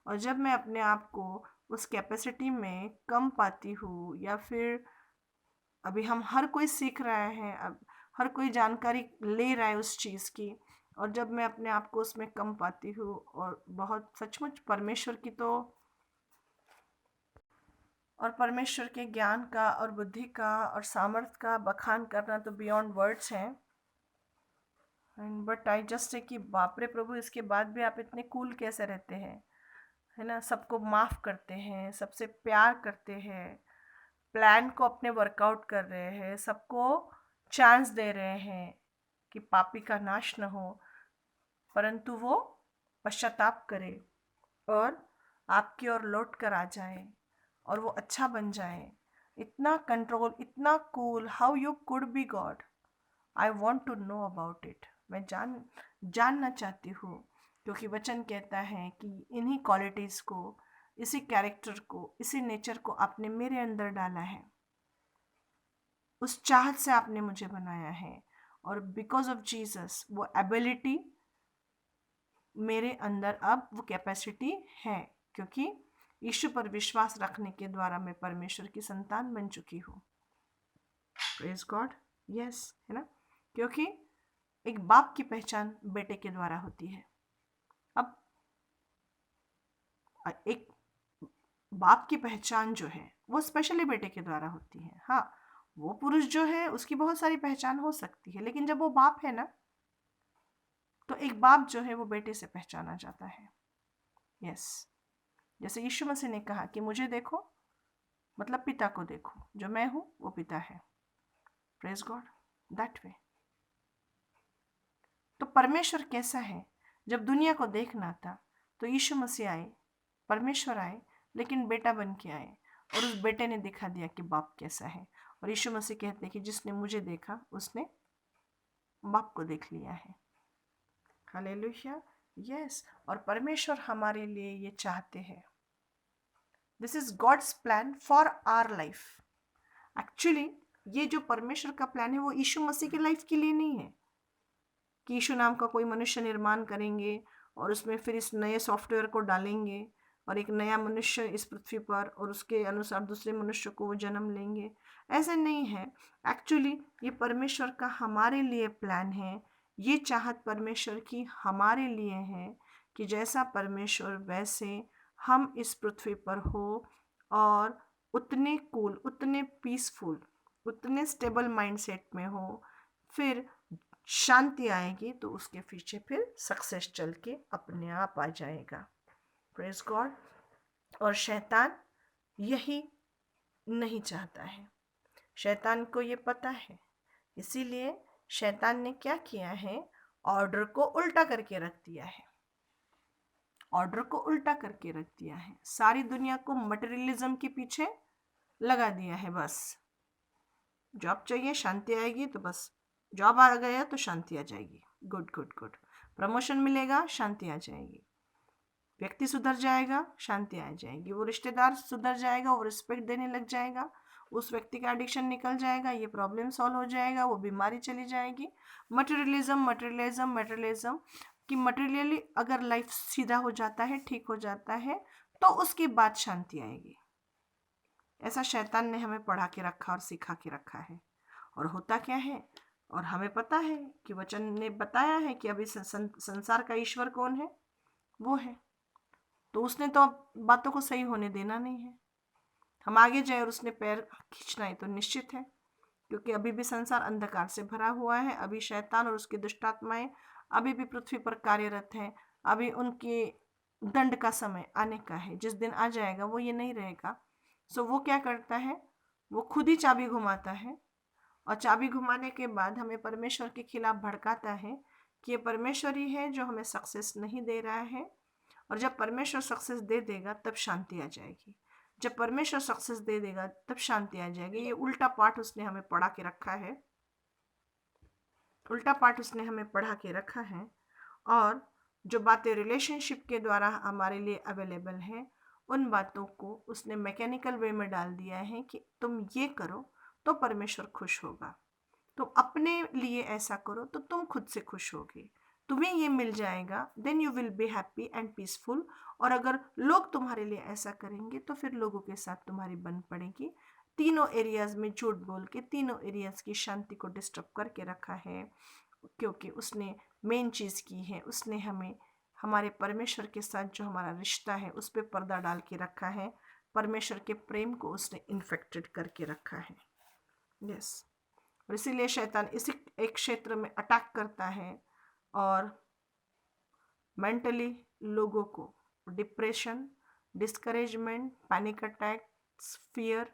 और जब मैं अपने आप को उस कैपेसिटी में कम पाती हूँ, या फिर अभी हम हर कोई सीख रहा है, अब हर कोई जानकारी ले रहा है उस चीज़ की, और जब मैं अपने आप को उसमें कम पाती हूँ, और बहुत सचमुच परमेश्वर की तो, और परमेश्वर के ज्ञान का और बुद्धि का और सामर्थ्य का बखान करना तो बियॉन्ड वर्ड्स है। And but I just say कि बाप रे प्रभु, इसके बाद भी आप इतने कूल कैसे रहते हैं, है ना? सबको माफ़ करते हैं, सबसे प्यार करते हैं, प्लान को अपने वर्कआउट कर रहे हैं, सबको चांस दे रहे हैं कि पापी का नाश न हो, परंतु वो पश्चाताप करे और आपकी ओर लौट कर आ जाए, और वो अच्छा बन जाए। इतना कंट्रोल, इतना cool, how you could be God? I want to know about it. मैं जानना चाहती हूँ, क्योंकि वचन कहता है कि इन्हीं क्वालिटीज़ को, इसी कैरेक्टर को, इसी नेचर को आपने मेरे अंदर डाला है, उस चाहत से आपने मुझे बनाया है, और बिकॉज ऑफ जीसस वो एबिलिटी मेरे अंदर, अब वो कैपेसिटी है, क्योंकि यीशु पर विश्वास रखने के द्वारा मैं परमेश्वर की संतान बन चुकी हूँ। Praise God. यस, है ना? क्योंकि एक बाप की पहचान बेटे के द्वारा होती है। अब एक बाप की पहचान जो है वो स्पेशली बेटे के द्वारा होती है। हाँ, वो पुरुष जो है उसकी बहुत सारी पहचान हो सकती है, लेकिन जब वो बाप है ना, तो एक बाप जो है वो बेटे से पहचाना जाता है। यस, जैसे यीशु मसीह ने कहा कि मुझे देखो मतलब पिता को देखो, जो मैं हूँ वो पिता है। Praise God, that way. तो परमेश्वर कैसा है? जब दुनिया को देखना था तो यीशु मसीह आए, परमेश्वर आए, लेकिन बेटा बन के आए, और उस बेटे ने दिखा दिया कि बाप कैसा है। और यीशु मसीह कहते हैं कि जिसने मुझे देखा उसने बाप को देख लिया है। हालेलुया। यस, और परमेश्वर हमारे लिए ये चाहते हैं। This is God's plan for our life. Actually ये जो परमेश्वर का प्लान है वो यीशु मसीह की लाइफ के लिए नहीं है कि यीशु नाम का कोई मनुष्य निर्माण करेंगे और उसमें फिर इस नए सॉफ्टवेयर को डालेंगे और एक नया मनुष्य इस पृथ्वी पर और उसके अनुसार दूसरे मनुष्य को वो जन्म लेंगे। ऐसे नहीं है। एक्चुअली ये परमेश्वर का हमारे लिए प्लान है। ये चाहत परमेश्वर की हमारे लिए है कि जैसा परमेश्वर वैसे हम इस पृथ्वी पर हो, और उतने कूल, उतने पीसफुल, उतने स्टेबल माइंडसेट में हो। फिर शांति आएगी तो उसके पीछे फिर सक्सेस चल के अपने आप आ जाएगा। Praise God. और शैतान यही नहीं चाहता है। शैतान को ये पता है, इसीलिए शैतान ने क्या किया है, ऑर्डर को उल्टा करके रख दिया है। ऑर्डर को उल्टा करके रख दिया है। सारी दुनिया को मटेरियलिज्म के पीछे लगा दिया है। बस जॉब चाहिए, शांति आएगी, तो बस जॉब आ गया तो शांति आ जाएगी। Good good good. प्रमोशन मिलेगा, शांति आ जाएगी। व्यक्ति सुधर जाएगा, शांति आ जाएगी। वो रिश्तेदार सुधर जाएगा, वो रिस्पेक्ट देने लग जाएगा, उस व्यक्ति का एडिक्शन निकल जाएगा, ये प्रॉब्लम सॉल्व हो जाएगा, वो बीमारी चली जाएगी। मटेरियलिज्म मटेरियलिज्म मटेरियलिज्म कि मटेरियली अगर लाइफ सीधा हो जाता है, ठीक हो जाता है, तो उसके बाद शांति आएगी। ऐसा शैतान ने हमें पढ़ा के रखा और सिखा के रखा है। और होता क्या है, और हमें पता है कि वचन ने बताया है कि अभी संसार का ईश्वर कौन है, वो है। तो उसने तो अब बातों को सही होने देना नहीं है। हम आगे जाए और उसने पैर खींचना है तो निश्चित है, क्योंकि अभी भी संसार अंधकार से भरा हुआ है। अभी शैतान और उसकी दुष्टात्माएं अभी भी पृथ्वी पर कार्यरत हैं। अभी उनके दंड का समय आने का है। जिस दिन आ जाएगा वो ये नहीं रहेगा। सो वो क्या करता है, वो खुद ही चाबी घुमाता है, और चाबी घुमाने के बाद हमें परमेश्वर के खिलाफ भड़काता है कि ये परमेश्वर ही है जो हमें सक्सेस नहीं दे रहा है। और जब परमेश्वर सक्सेस दे देगा तब शांति आ जाएगी। जब परमेश्वर सक्सेस दे देगा तब शांति आ जाएगी। ये उल्टा पाठ उसने हमें पढ़ा के रखा है। उल्टा पाठ उसने हमें पढ़ा के रखा है। और जो बातें रिलेशनशिप के द्वारा हमारे लिए अवेलेबल हैं, उन बातों को उसने मैकेनिकल वे में डाल दिया है कि तुम ये करो तो परमेश्वर खुश होगा, तुम अपने लिए ऐसा करो तो तुम खुद से खुश होगे, तुम्हें ये मिल जाएगा, then you will be happy and peaceful. और अगर लोग तुम्हारे लिए ऐसा करेंगे तो फिर लोगों के साथ तुम्हारी बन पड़ेगी। तीनों एरियाज में झूठ बोल के तीनों एरियाज की शांति को डिस्टर्ब करके रखा है, क्योंकि उसने मेन चीज़ की है, उसने हमें हमारे परमेश्वर के साथ जो हमारा रिश्ता है उस पर पर्दा डाल के रखा है। परमेश्वर के प्रेम को उसने इन्फेक्टेड करके रखा है। यस, और इसीलिए शैतान इसी एक क्षेत्र में अटैक करता है और मेंटली लोगों को depression, discouragement, panic attacks, fear,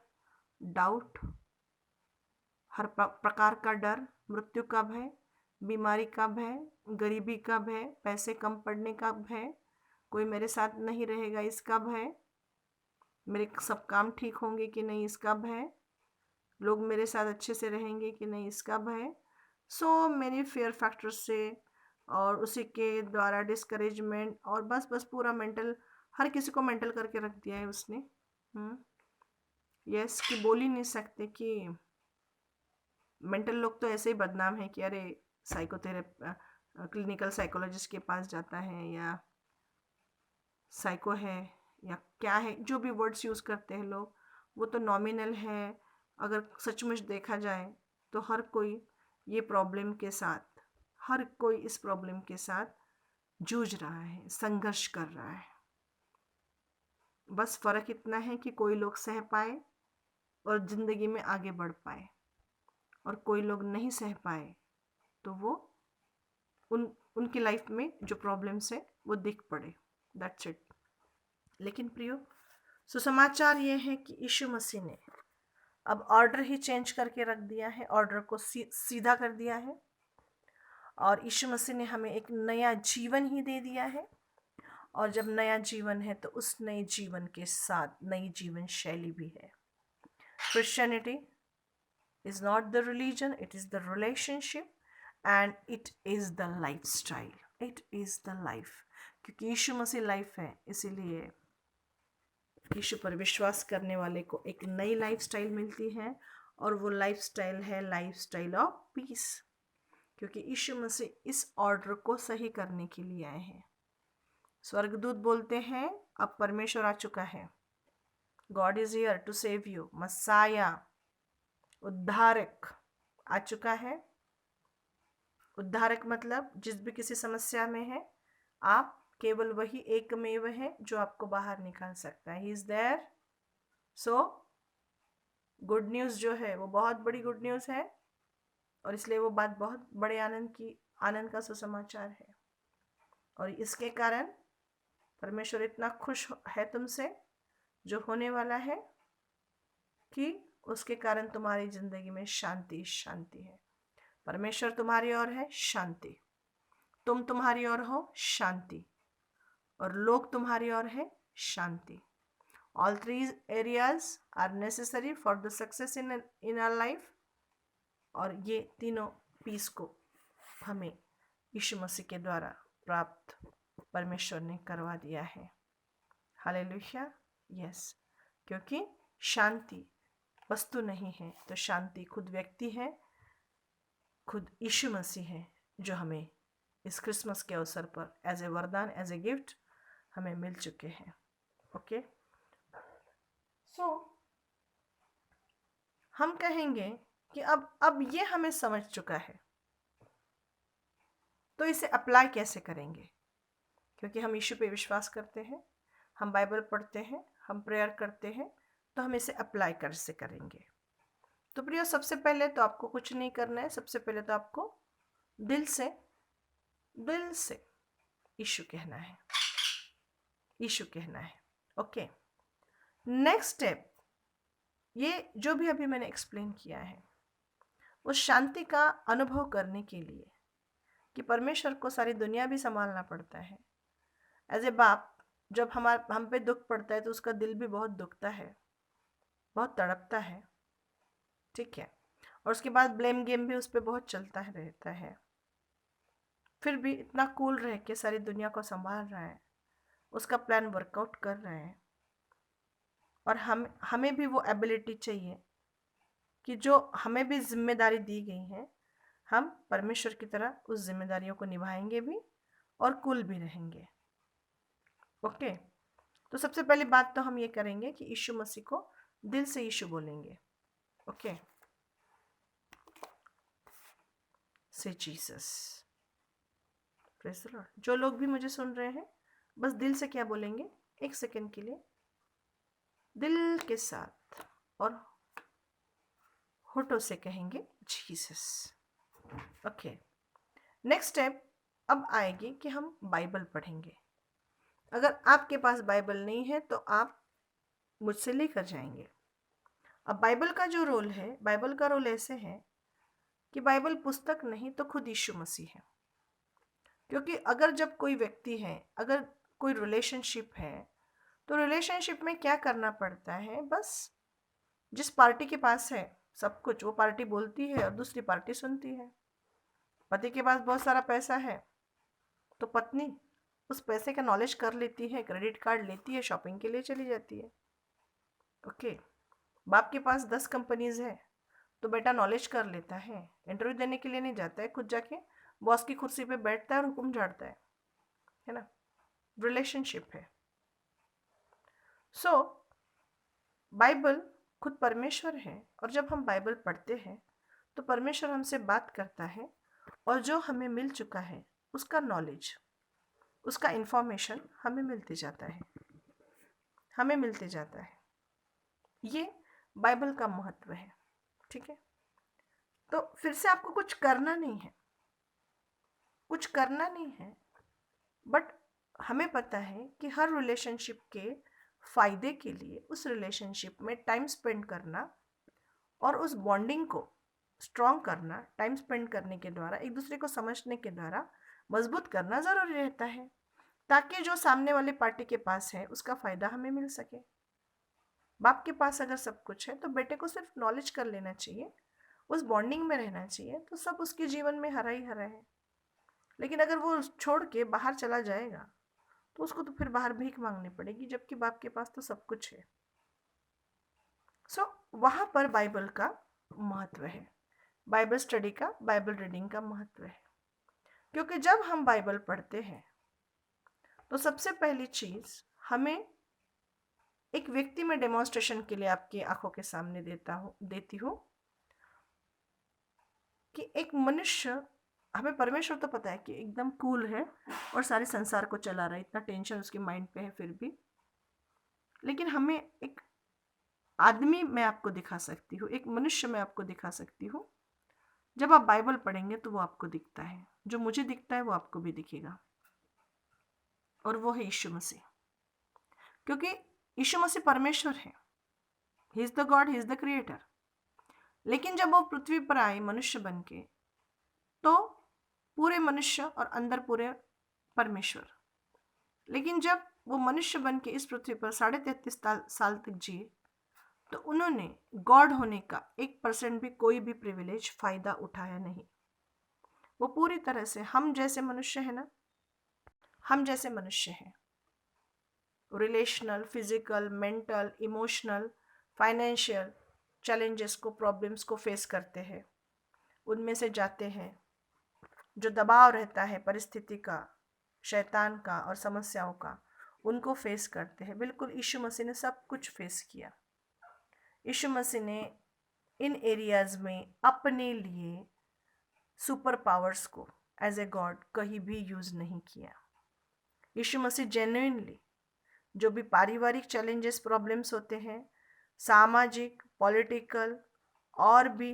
doubt, हर प्रकार का डर, मृत्यु का भय, बीमारी का भय, गरीबी का भय, पैसे कम पड़ने का भय, कोई मेरे साथ नहीं रहेगा इसका भय, मेरे सब काम ठीक होंगे कि नहीं इसका भय, लोग मेरे साथ अच्छे से रहेंगे कि नहीं इसका भय। सो मेनी फेयर फैक्टर्स से और उसी के द्वारा डिस्करेजमेंट, और बस बस पूरा मेंटल, हर किसी को मेंटल करके रख दिया है उसने। यस, कि बोल ही नहीं सकते कि मेंटल लोग तो ऐसे ही बदनाम है कि अरे क्लिनिकल साइकोलॉजिस्ट के पास जाता है, या साइको है, या क्या है, जो भी वर्ड्स यूज़ करते हैं लोग, वो तो नॉमिनल है। अगर सचमुच देखा जाए तो हर कोई ये प्रॉब्लम के साथ, हर कोई इस प्रॉब्लम के साथ जूझ रहा है, संघर्ष कर रहा है। बस फ़र्क इतना है कि कोई लोग सह पाए और ज़िंदगी में आगे बढ़ पाए, और कोई लोग नहीं सह पाए तो वो उनकी लाइफ में जो प्रॉब्लम्स है वो दिख पड़े। That's it. लेकिन प्रियो, सुसमाचार ये है कि यीशु मसीह ने अब ऑर्डर ही चेंज करके रख दिया है, ऑर्डर को सीधा कर दिया है, और यीशु मसीह ने हमें एक नया जीवन ही दे दिया है। और जब नया जीवन है तो उस नए जीवन के साथ नई जीवन शैली भी है। Christianity is not the religion, it is the relationship and it is the life style. It is the life, क्योंकि यीशु मसीह लाइफ है, इसीलिए यीशु पर विश्वास करने वाले को एक नई लाइफ स्टाइल मिलती है, और वो लाइफ स्टाइल है लाइफ स्टाइल ऑफ पीस, क्योंकि यीशु मसीह इस ऑर्डर को सही करने के लिए आए हैं। स्वर्गदूत बोलते हैं अब परमेश्वर आ चुका है, God is here to save you, messiah उद्धारक आ चुका है। उद्धारक मतलब जिस भी किसी समस्या में है आप, केवल वही एकमेव है जो आपको बाहर निकाल सकता है। He is there. So good news जो है वो बहुत बड़ी गुड न्यूज़ है, और इसलिए वो बात बहुत बड़े आनंद का सुसमाचार है। और इसके कारण परमेश्वर इतना खुश है तुमसे, जो होने वाला है, कि उसके कारण तुम्हारी जिंदगी में शांति शांति है। परमेश्वर तुम्हारी ओर है, शांति। तुम तुम्हारी ओर हो, शांति। और लोग तुम्हारी ओर है, शांति। All three areas are necessary for the success in our life. और ये तीनों पीस को हमें यीशु मसीह के द्वारा प्राप्त परमेश्वर ने करवा दिया है। हालेलुया। यस, क्योंकि शांति वस्तु नहीं है, तो शांति खुद व्यक्ति है, खुद यीशु मसीह है, जो हमें इस क्रिसमस के अवसर पर एज ए वरदान, एज ए गिफ्ट हमें मिल चुके हैं। ओके, सो हम कहेंगे कि अब ये हमें समझ चुका है, तो इसे अप्लाई कैसे करेंगे? क्योंकि हम यीशु पे विश्वास करते हैं, हम बाइबल पढ़ते हैं, हम प्रेयर करते हैं, तो हम इसे अप्लाई कैसे करेंगे? तो प्रियो, सबसे पहले तो आपको कुछ नहीं करना है। सबसे पहले तो आपको दिल से यीशु कहना है, यीशु कहना है। ओके, नेक्स्ट स्टेप, ये जो भी अभी मैंने एक्सप्लेन किया है, उस शांति का अनुभव करने के लिए कि परमेश्वर को सारी दुनिया भी संभालना पड़ता है। एज ए बाप, जब हम पे दुख पड़ता है तो उसका दिल भी बहुत दुखता है, बहुत तड़पता है, ठीक है। और उसके बाद ब्लेम गेम भी उस पर बहुत चलता रहता है। फिर भी इतना कूल रह के सारी दुनिया को संभाल रहा है, उसका प्लान वर्कआउट कर रहे हैं। और हमें भी वो एबिलिटी चाहिए कि जो हमें भी जिम्मेदारी दी गई है, हम परमेश्वर की तरह उस जिम्मेदारियों को निभाएंगे भी और कूल भी रहेंगे। ओके, तो सबसे पहली बात तो हम ये करेंगे कि यीशु मसीह को दिल से यीशु बोलेंगे। ओके, से जीसस। Praise the Lord. जो लोग भी मुझे सुन रहे हैं, बस दिल से क्या बोलेंगे, एक सेकेंड के लिए दिल के साथ और होठों से कहेंगे जीसस। ओके, नेक्स्ट स्टेप अब आएगी कि हम बाइबल पढ़ेंगे। अगर आपके पास बाइबल नहीं है तो आप मुझसे लेकर जाएंगे। अब बाइबल का जो रोल है, बाइबल का रोल ऐसे है कि बाइबल पुस्तक नहीं तो खुद यीशु मसीह है। क्योंकि अगर जब कोई व्यक्ति है, अगर कोई रिलेशनशिप है, तो रिलेशनशिप में क्या करना पड़ता है, बस जिस पार्टी के पास है सब कुछ, वो पार्टी बोलती है और दूसरी पार्टी सुनती है। पति के पास बहुत सारा पैसा है तो पत्नी उस पैसे का नॉलेज कर लेती है, क्रेडिट कार्ड लेती है, शॉपिंग के लिए चली जाती है। ओके, बाप के पास 10 कंपनीज है तो बेटा नॉलेज कर लेता है, इंटरव्यू देने के लिए नहीं जाता है, खुद जाके बॉस की कुर्सी पे बैठता है और हुक्म झाड़ता है ना। रिलेशनशिप है। सो बाइबल खुद परमेश्वर है, और जब हम बाइबल पढ़ते हैं तो परमेश्वर हमसे बात करता है, और जो हमें मिल चुका है उसका नॉलेज, उसका इंफॉर्मेशन हमें मिलते जाता है। हमें मिलते जाता है। ये बाइबल का महत्व है। ठीक है, तो फिर से आपको कुछ करना नहीं है, कुछ करना नहीं है, बट हमें पता है कि हर रिलेशनशिप के फायदे के लिए उस रिलेशनशिप में टाइम स्पेंड करना और उस बॉन्डिंग को स्ट्रॉन्ग करना, टाइम स्पेंड करने के द्वारा, एक दूसरे को समझने के द्वारा मजबूत करना ज़रूरी रहता है, ताकि जो सामने वाले पार्टी के पास है उसका फ़ायदा हमें मिल सके। बाप के पास अगर सब कुछ है तो बेटे को सिर्फ नॉलेज कर लेना चाहिए, उस बॉन्डिंग में रहना चाहिए, तो सब उसके जीवन में हरा ही हरा है। लेकिन अगर वो छोड़ के बाहर चला जाएगा तो उसको तो फिर बाहर भीख मांगनी पड़ेगी, जबकि बाप के पास तो सब कुछ है। सो वहाँ पर बाइबल का महत्व है, बाइबल स्टडी का, बाइबल रीडिंग का महत्व है। क्योंकि जब हम बाइबल पढ़ते हैं तो सबसे पहली चीज़ हमें एक व्यक्ति में डेमोन्स्ट्रेशन के लिए आपकी आंखों के सामने देती हूँ कि एक मनुष्य, हमें परमेश्वर तो पता है कि एकदम कूल है और सारे संसार को चला रहा है, इतना टेंशन उसके माइंड पे है, फिर भी लेकिन हमें एक आदमी मैं आपको दिखा सकती हूँ, एक मनुष्य मैं आपको दिखा सकती हूँ। जब आप बाइबल पढ़ेंगे तो वो आपको दिखता है, जो मुझे दिखता है वो आपको भी दिखेगा, और वो है यीशु मसीह। क्योंकि यीशु मसीह परमेश्वर है, he is the God, he is the creator. लेकिन जब वो पृथ्वी पर आए मनुष्य बन के, तो पूरे मनुष्य और अंदर पूरे परमेश्वर। लेकिन जब वो मनुष्य बन के इस पृथ्वी पर 33.5 साल तक जिए, तो उन्होंने गॉड होने का 1% भी, कोई भी प्रिविलेज, फायदा उठाया नहीं। वो पूरी तरह से हम जैसे मनुष्य है ना, हम जैसे मनुष्य हैं, relational, physical, mental, emotional, financial challenges को, प्रॉब्लम्स को फेस करते हैं, उनमें से जाते हैं। जो दबाव रहता है परिस्थिति का, शैतान का और समस्याओं का, उनको फेस करते हैं। बिल्कुल यीशु मसीह ने सब कुछ फेस किया। यीशु मसीह ने इन एरियाज में अपने लिए सुपर पावर्स को एज ए गॉड कहीं भी यूज़ नहीं किया। यीशु मसीह जेन्युइनली जो भी पारिवारिक चैलेंजेस, प्रॉब्लम्स होते हैं, सामाजिक, पॉलिटिकल और भी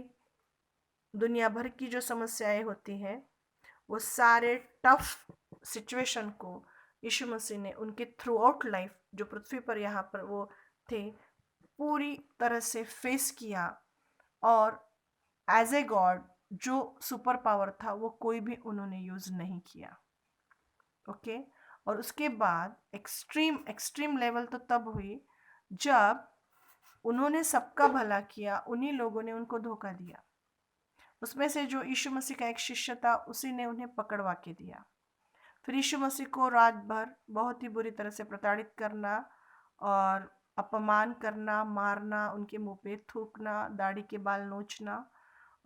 दुनिया भर की जो समस्याएं होती हैं, वो सारे टफ सिचुएशन को यीशु मसीह ने उनके थ्रू आउट लाइफ, जो पृथ्वी पर यहाँ पर वो थे, पूरी तरह से फेस किया। और एज ए गॉड जो सुपर पावर था वो कोई भी उन्होंने यूज़ नहीं किया। ओके, और उसके बाद एक्सट्रीम एक्सट्रीम लेवल तो तब हुई जब उन्होंने सबका भला किया, उन्हीं लोगों ने उनको धोखा दिया। उसमें से जो यीशु मसीह का एक शिष्य था, उसी ने उन्हें पकड़वा के दिया। फिर यीशु मसीह को रात भर बहुत ही बुरी तरह से प्रताड़ित करना और अपमान करना, मारना, उनके मुंह पे थूकना, दाढ़ी के बाल नोचना,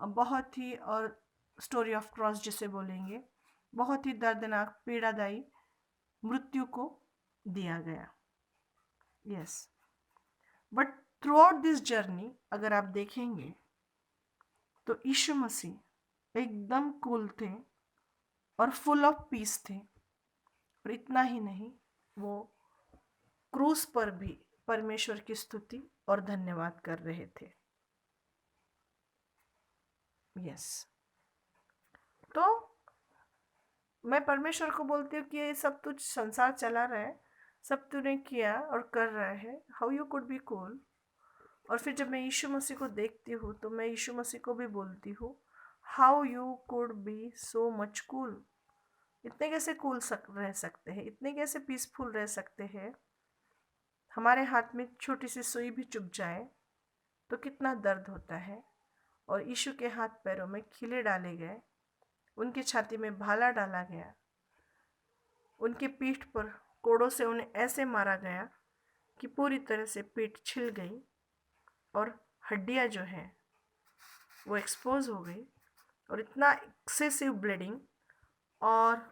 बहुत ही, और स्टोरी ऑफ क्रॉस जिसे बोलेंगे, बहुत ही दर्दनाक, पीड़ादायी मृत्यु को दिया गया। Yes, but through out this journey अगर आप देखेंगे तो यीशु मसीह एकदम कूल थे और फुल ऑफ पीस थे। और इतना ही नहीं, वो क्रूस पर भी परमेश्वर की स्तुति और धन्यवाद कर रहे थे। यस, तो मैं परमेश्वर को बोलती हूँ कि ये सब तुझ संसार चला रहा है, सब तूने किया और कर रहा है, how you could be cool. और फिर जब मैं यीशु मसीह को देखती हूँ तो मैं यीशु मसीह को भी बोलती हूँ, how you could B so much cool. इतने कैसे कूल रह सकते हैं, इतने कैसे पीसफुल रह सकते हैं। हमारे हाथ में छोटी सी सुई भी चुभ जाए तो कितना दर्द होता है, और यीशु के हाथ पैरों में खीले डाले गए, उनकी छाती में भाला डाला गया, उनके पीठ पर कोड़ों से उन्हें ऐसे मारा गया कि पूरी तरह से पीठ छिल गई और हड्डियां जो हैं वो एक्सपोज हो गई, और इतना एक्सेसिव ब्लीडिंग और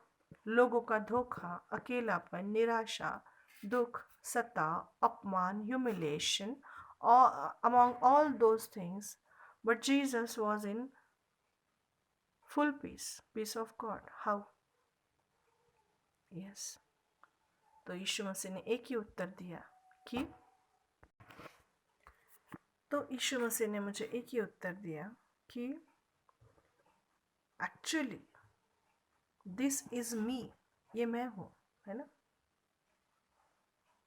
लोगों का धोखा, अकेलापन, निराशा, दुख, सताव, अपमान, humiliation, among all those things, but Jesus was in full peace of God. How? Yes. तो यीशु मसीह ने एक ही उत्तर दिया, कि तो यीशु मसीह ने मुझे एक ही उत्तर दिया कि एक्चुअली दिस इज मी, ये मैं हूँ, है ना।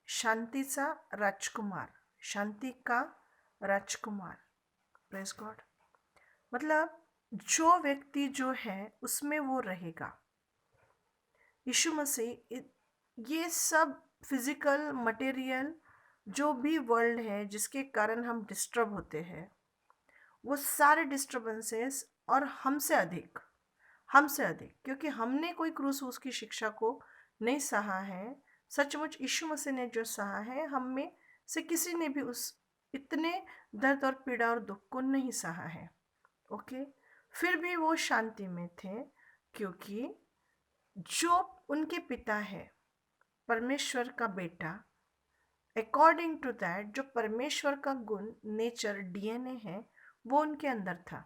शांतीचा राजकुमार, शांति का राजकुमार, प्रेज गॉड। मतलब जो व्यक्ति जो है उसमें वो रहेगा। यीशु मसीह ये सब फिजिकल मटेरियल जो भी वर्ल्ड है जिसके कारण हम डिस्टर्ब होते हैं, वो सारे डिस्टर्बेंसेस और हमसे अधिक, क्योंकि हमने कोई क्रूस उसकी शिक्षा को नहीं सहा है। सचमुच यीशु मसीह ने जो सहा है, हम में से किसी ने भी उस इतने दर्द और पीड़ा और दुख को नहीं सहा है। ओके, फिर भी वो शांति में थे, क्योंकि जो उनके पिता है, परमेश्वर का बेटा, अकॉर्डिंग टू दैट जो परमेश्वर का गुण, नेचर, डीएनए है, वो उनके अंदर था।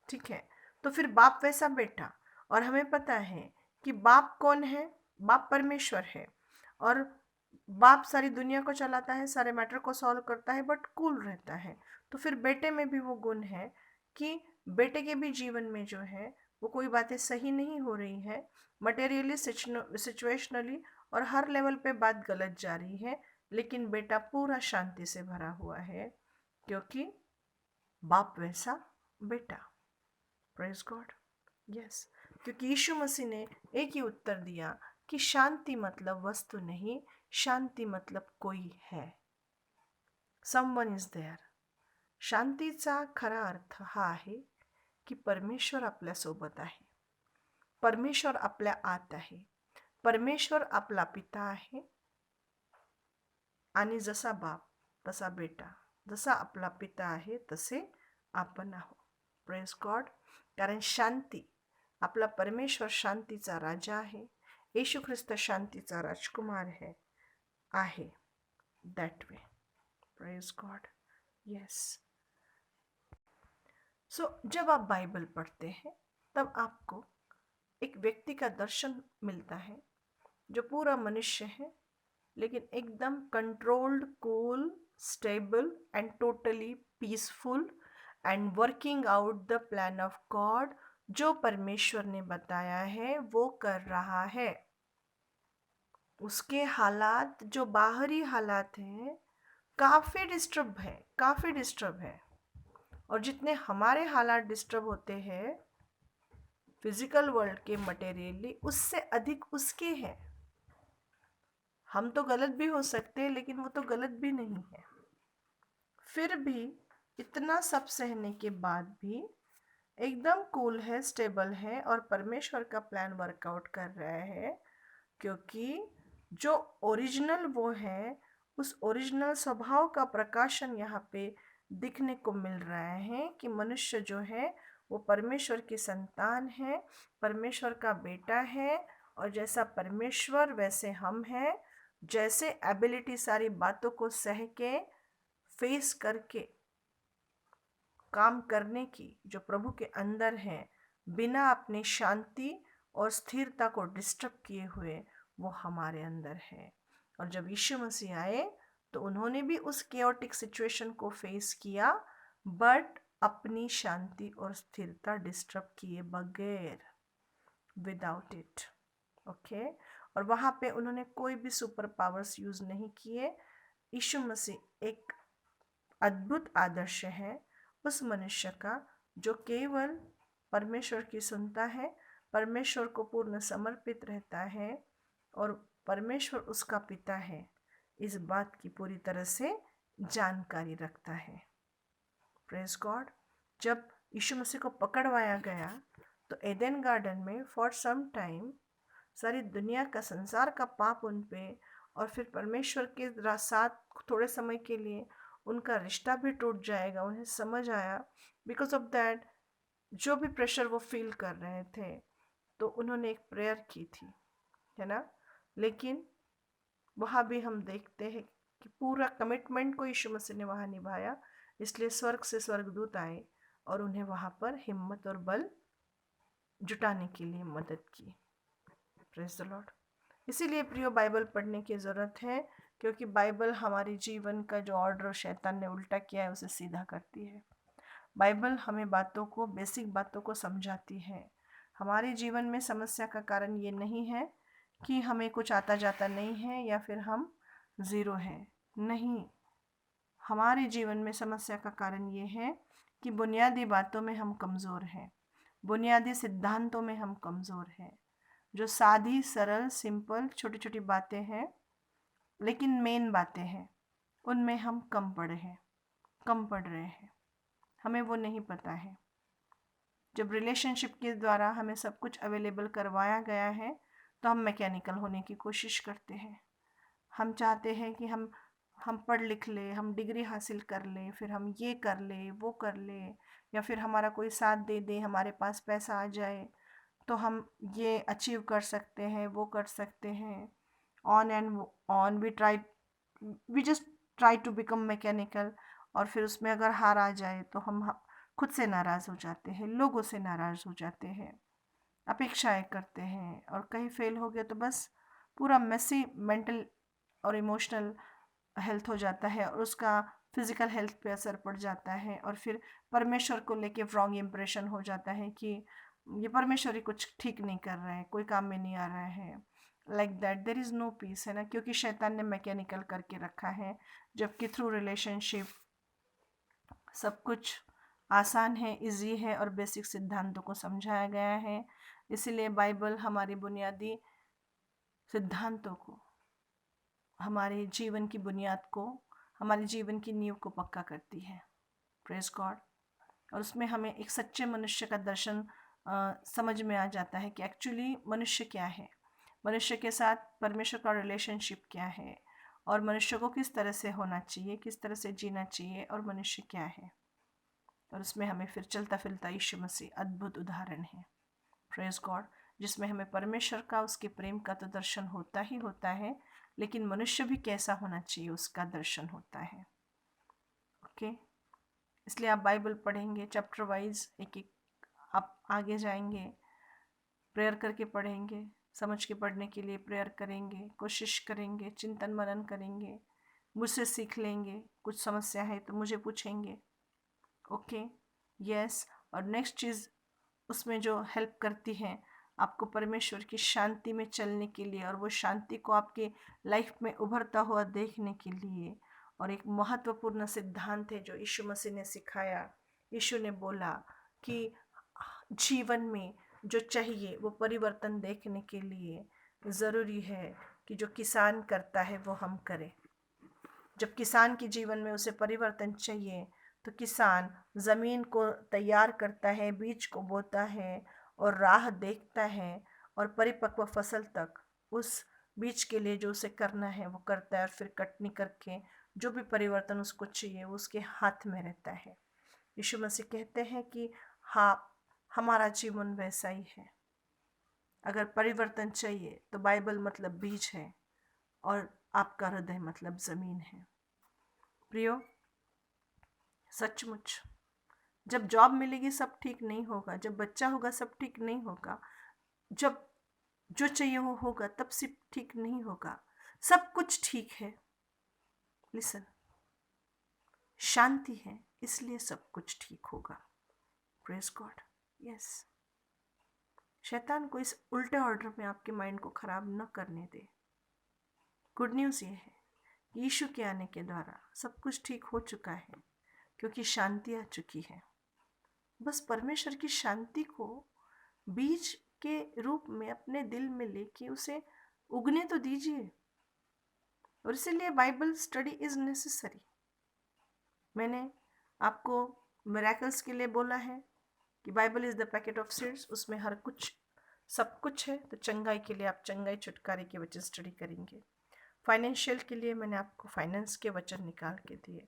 ठीक है, तो फिर बाप वैसा बेटा। और हमें पता है कि बाप कौन है, बाप परमेश्वर है। और बाप सारी दुनिया को चलाता है, सारे मैटर को सॉल्व करता है, बट कूल रहता है। तो फिर बेटे में भी वो गुण है कि बेटे के भी जीवन में जो है वो कोई बातें सही नहीं हो रही है, मटेरियली, सिचुएशनली और हर लेवल पे बात गलत जा रही है, लेकिन बेटा पूरा शांति से भरा हुआ है, क्योंकि बाप वैसा बेटा। Praise God. यस, क्योंकि यीशु मसीह ने एक ही उत्तर दिया कि शांति मतलब वस्तु नहीं, शांति मतलब कोई है, समवन इज देअर। शांतीचा खरा अर्थ हा आहे की परमेश्वर आपल्यासोबत आहे, परमेश्वर आपल्या आत आहे, परमेश्वर आपला पिता आहे, आणि जसा बाप तसा बेटा, जसा आपला पिता आहे तसे आपण आहोत. Praise God. कारण शांती, आपला परमेश्वर शांतीचा राजा आहे, येशू ख्रिस्त शांतीचा राजकुमार आहे. That way. Praise God. Yes. So जब आप बाइबल पढ़ते हैं तब आपको एक व्यक्ति का दर्शन मिलता है जो पूरा मनुष्य है, लेकिन एकदम controlled, cool, stable and totally peaceful and working out the plan of God. जो परमेश्वर ने बताया है वो कर रहा है। उसके हालात, जो बाहरी हालात हैं, काफ़ी डिस्टर्ब है। और जितने हमारे हालात डिस्टर्ब होते हैं फिजिकल वर्ल्ड के, मटेरियली, उससे अधिक उसके हैं। हम तो गलत भी हो सकते हैं, लेकिन वो तो गलत भी नहीं है। फिर भी इतना सब सहने के बाद भी एकदम कूल है, स्टेबल है और परमेश्वर का प्लान वर्कआउट कर रहा है, क्योंकि जो ओरिजिनल वो है, उस ओरिजिनल स्वभाव का प्रकाशन यहाँ पे दिखने को मिल रहा है कि मनुष्य जो है वो परमेश्वर की संतान है, परमेश्वर का बेटा है, और जैसा परमेश्वर वैसे हम हैं। जैसे एबिलिटी सारी बातों को सह के, फेस करके काम करने की जो प्रभु के अंदर है, बिना अपनी शांति और स्थिरता को डिस्टर्ब किए हुए, वो हमारे अंदर है। और जब यीशु मसीह आए तो उन्होंने भी उस केओटिक सिचुएशन को फेस किया, बट अपनी शांति और स्थिरता डिस्टर्ब किए बगैर, विदाउट इट। ओके, और वहाँ पे उन्होंने कोई भी सुपर पावर्स यूज़ नहीं किए। यीशु मसीह एक अद्भुत आदर्श है उस मनुष्य का जो केवल परमेश्वर की सुनता है, परमेश्वर को पूर्ण समर्पित रहता है, और परमेश्वर उसका पिता है, इस बात की पूरी तरह से जानकारी रखता है। Praise God. जब यीशु मसीह को पकड़वाया गया तो एडन गार्डन में फॉर सम टाइम सारी दुनिया का, संसार का पाप उन पे, और फिर परमेश्वर के साथ थोड़े समय के लिए उनका रिश्ता भी टूट जाएगा, उन्हें समझ आया। बिकॉज ऑफ दैट जो भी प्रेशर वो फील कर रहे थे, तो उन्होंने एक प्रेयर की थी, है ना। लेकिन वहाँ भी हम देखते हैं कि पूरा कमिटमेंट को यीशु मसीह ने वहाँ निभाया, इसलिए स्वर्ग से स्वर्गदूत आए और उन्हें वहाँ पर हिम्मत और बल जुटाने के लिए मदद की। Praise the Lord. इसीलिए प्रियो, बाइबल पढ़ने की ज़रूरत है, क्योंकि बाइबल हमारे जीवन का जो ऑर्डर शैतान ने उल्टा किया है उसे सीधा करती है। बाइबल हमें बातों को, बेसिक बातों को समझाती है। हमारे जीवन में समस्या का कारण ये नहीं है कि हमें कुछ आता जाता नहीं है या फिर हम ज़ीरो हैं। नहीं, हमारे जीवन में समस्या का कारण ये है कि बुनियादी बातों में हम कमज़ोर हैं, बुनियादी सिद्धांतों में हम कमज़ोर हैं। जो सादी, सरल, सिंपल, छोटी छोटी बातें हैं लेकिन मेन बातें हैं, उनमें हम कम पढ़ रहे हैं, हमें वो नहीं पता है। जब रिलेशनशिप के द्वारा हमें सब कुछ अवेलेबल करवाया गया है तो हम मैकेनिकल होने की कोशिश करते हैं। हम चाहते हैं कि हम पढ़ लिख ले, हम डिग्री हासिल कर ले, फिर हम ये कर ले, वो कर ले, या फिर हमारा कोई साथ दे दे, हमारे पास पैसा आ जाए तो हम ये अचीव कर सकते हैं, वो कर सकते हैं। On and on we just try to become mechanical. और फिर उसमें अगर हार आ जाए तो हम खुद से नाराज़ हो जाते हैं, लोगों से नाराज़ हो जाते हैं, अपेक्षाएं करते हैं, और कहीं फेल हो गया तो बस पूरा मेसी मेंटल और इमोशनल हेल्थ हो जाता है और उसका फिज़िकल हेल्थ पे असर पड़ जाता है। और फिर परमेश्वर को लेके रॉन्ग इम्प्रेशन हो जाता है कि ये परमेश्वर ही कुछ ठीक नहीं कर रहे हैं, कोई काम में नहीं आ रहा है। Like that there is no peace, है ना, क्योंकि शैतान ने मैकेनिकल करके रखा है, जबकि थ्रू रिलेशनशिप सब कुछ आसान है, इजी है और बेसिक सिद्धांतों को समझाया गया है। इसीलिए बाइबल हमारी बुनियादी सिद्धांतों को, हमारे जीवन की बुनियाद को, हमारे जीवन की नींव को पक्का करती है। Praise God. और उसमें हमें एक सच्चे मनुष्य का दर्शन समझ में आ जाता है कि एक्चुअली मनुष्य क्या है, मनुष्य के साथ परमेश्वर का रिलेशनशिप क्या है, और मनुष्य को किस तरह से होना चाहिए, किस तरह से जीना चाहिए, और मनुष्य क्या है। और उसमें हमें फिर चलता फिरता यीशु मसीह अद्भुत उदाहरण है, प्रेज गॉड, जिसमें हमें परमेश्वर का, उसके प्रेम का तो दर्शन होता ही होता है, लेकिन मनुष्य भी कैसा होना चाहिए उसका दर्शन होता है। ओके, इसलिए आप बाइबल पढ़ेंगे चैप्टर वाइज, एक एक आप आगे जाएंगे, प्रेयर करके पढ़ेंगे, समझ के पढ़ने के लिए प्रेयर करेंगे, कोशिश करेंगे, चिंतन मनन करेंगे, मुझसे सीख लेंगे, कुछ समस्या है तो मुझे पूछेंगे। Okay, yes. और नेक्स्ट चीज़ उसमें जो हेल्प करती है आपको परमेश्वर की शांति में चलने के लिए, और वो शांति को आपके लाइफ में उभरता हुआ देखने के लिए, और एक महत्वपूर्ण सिद्धांत है जो यीशु मसीह ने सिखाया। यीशु ने बोला कि जीवन में जो चाहिए वो परिवर्तन देखने के लिए ज़रूरी है कि जो किसान करता है वो हम करें। जब किसान के जीवन में उसे परिवर्तन चाहिए तो किसान ज़मीन को तैयार करता है, बीज को बोता है और राह देखता है, और परिपक्व फसल तक उस बीज के लिए जो उसे करना है वो करता है, और फिर कटनी करके जो भी परिवर्तन उसको चाहिए वो उसके हाथ में रहता है। यीशु मसीह कहते हैं कि हाँ, हमारा जीवन वैसा ही है। अगर परिवर्तन चाहिए तो बाइबल मतलब बीज है और आपका हृदय मतलब ज़मीन है। प्रियो, सचमुच जब जॉब मिलेगी सब ठीक नहीं होगा, जब बच्चा होगा सब ठीक नहीं होगा, जब जो चाहिए वो होगा तब सिर्फ ठीक नहीं होगा। सब कुछ ठीक है, लिसन, शांति है इसलिए सब कुछ ठीक होगा। Praise God. यस, शैतान को इस उल्टे ऑर्डर में आपके माइंड को खराब न करने दे। गुड न्यूज़ ये है, यीशु के आने के द्वारा सब कुछ ठीक हो चुका है, क्योंकि शांति आ चुकी है। बस परमेश्वर की शांति को बीज के रूप में अपने दिल में लेके उसे उगने तो दीजिए। और इसीलिए बाइबल स्टडी इज़ नेसेसरी। मैंने आपको मिरेकल्स के लिए बोला है कि Bible is the packet of seeds, उसमें हर कुछ सब कुछ है। तो चंगाई के लिए आप चंगाई छुटकारे के वचन स्टडी करेंगे। फाइनेंशियल के लिए मैंने आपको फाइनेंस के वचन निकाल के दिए,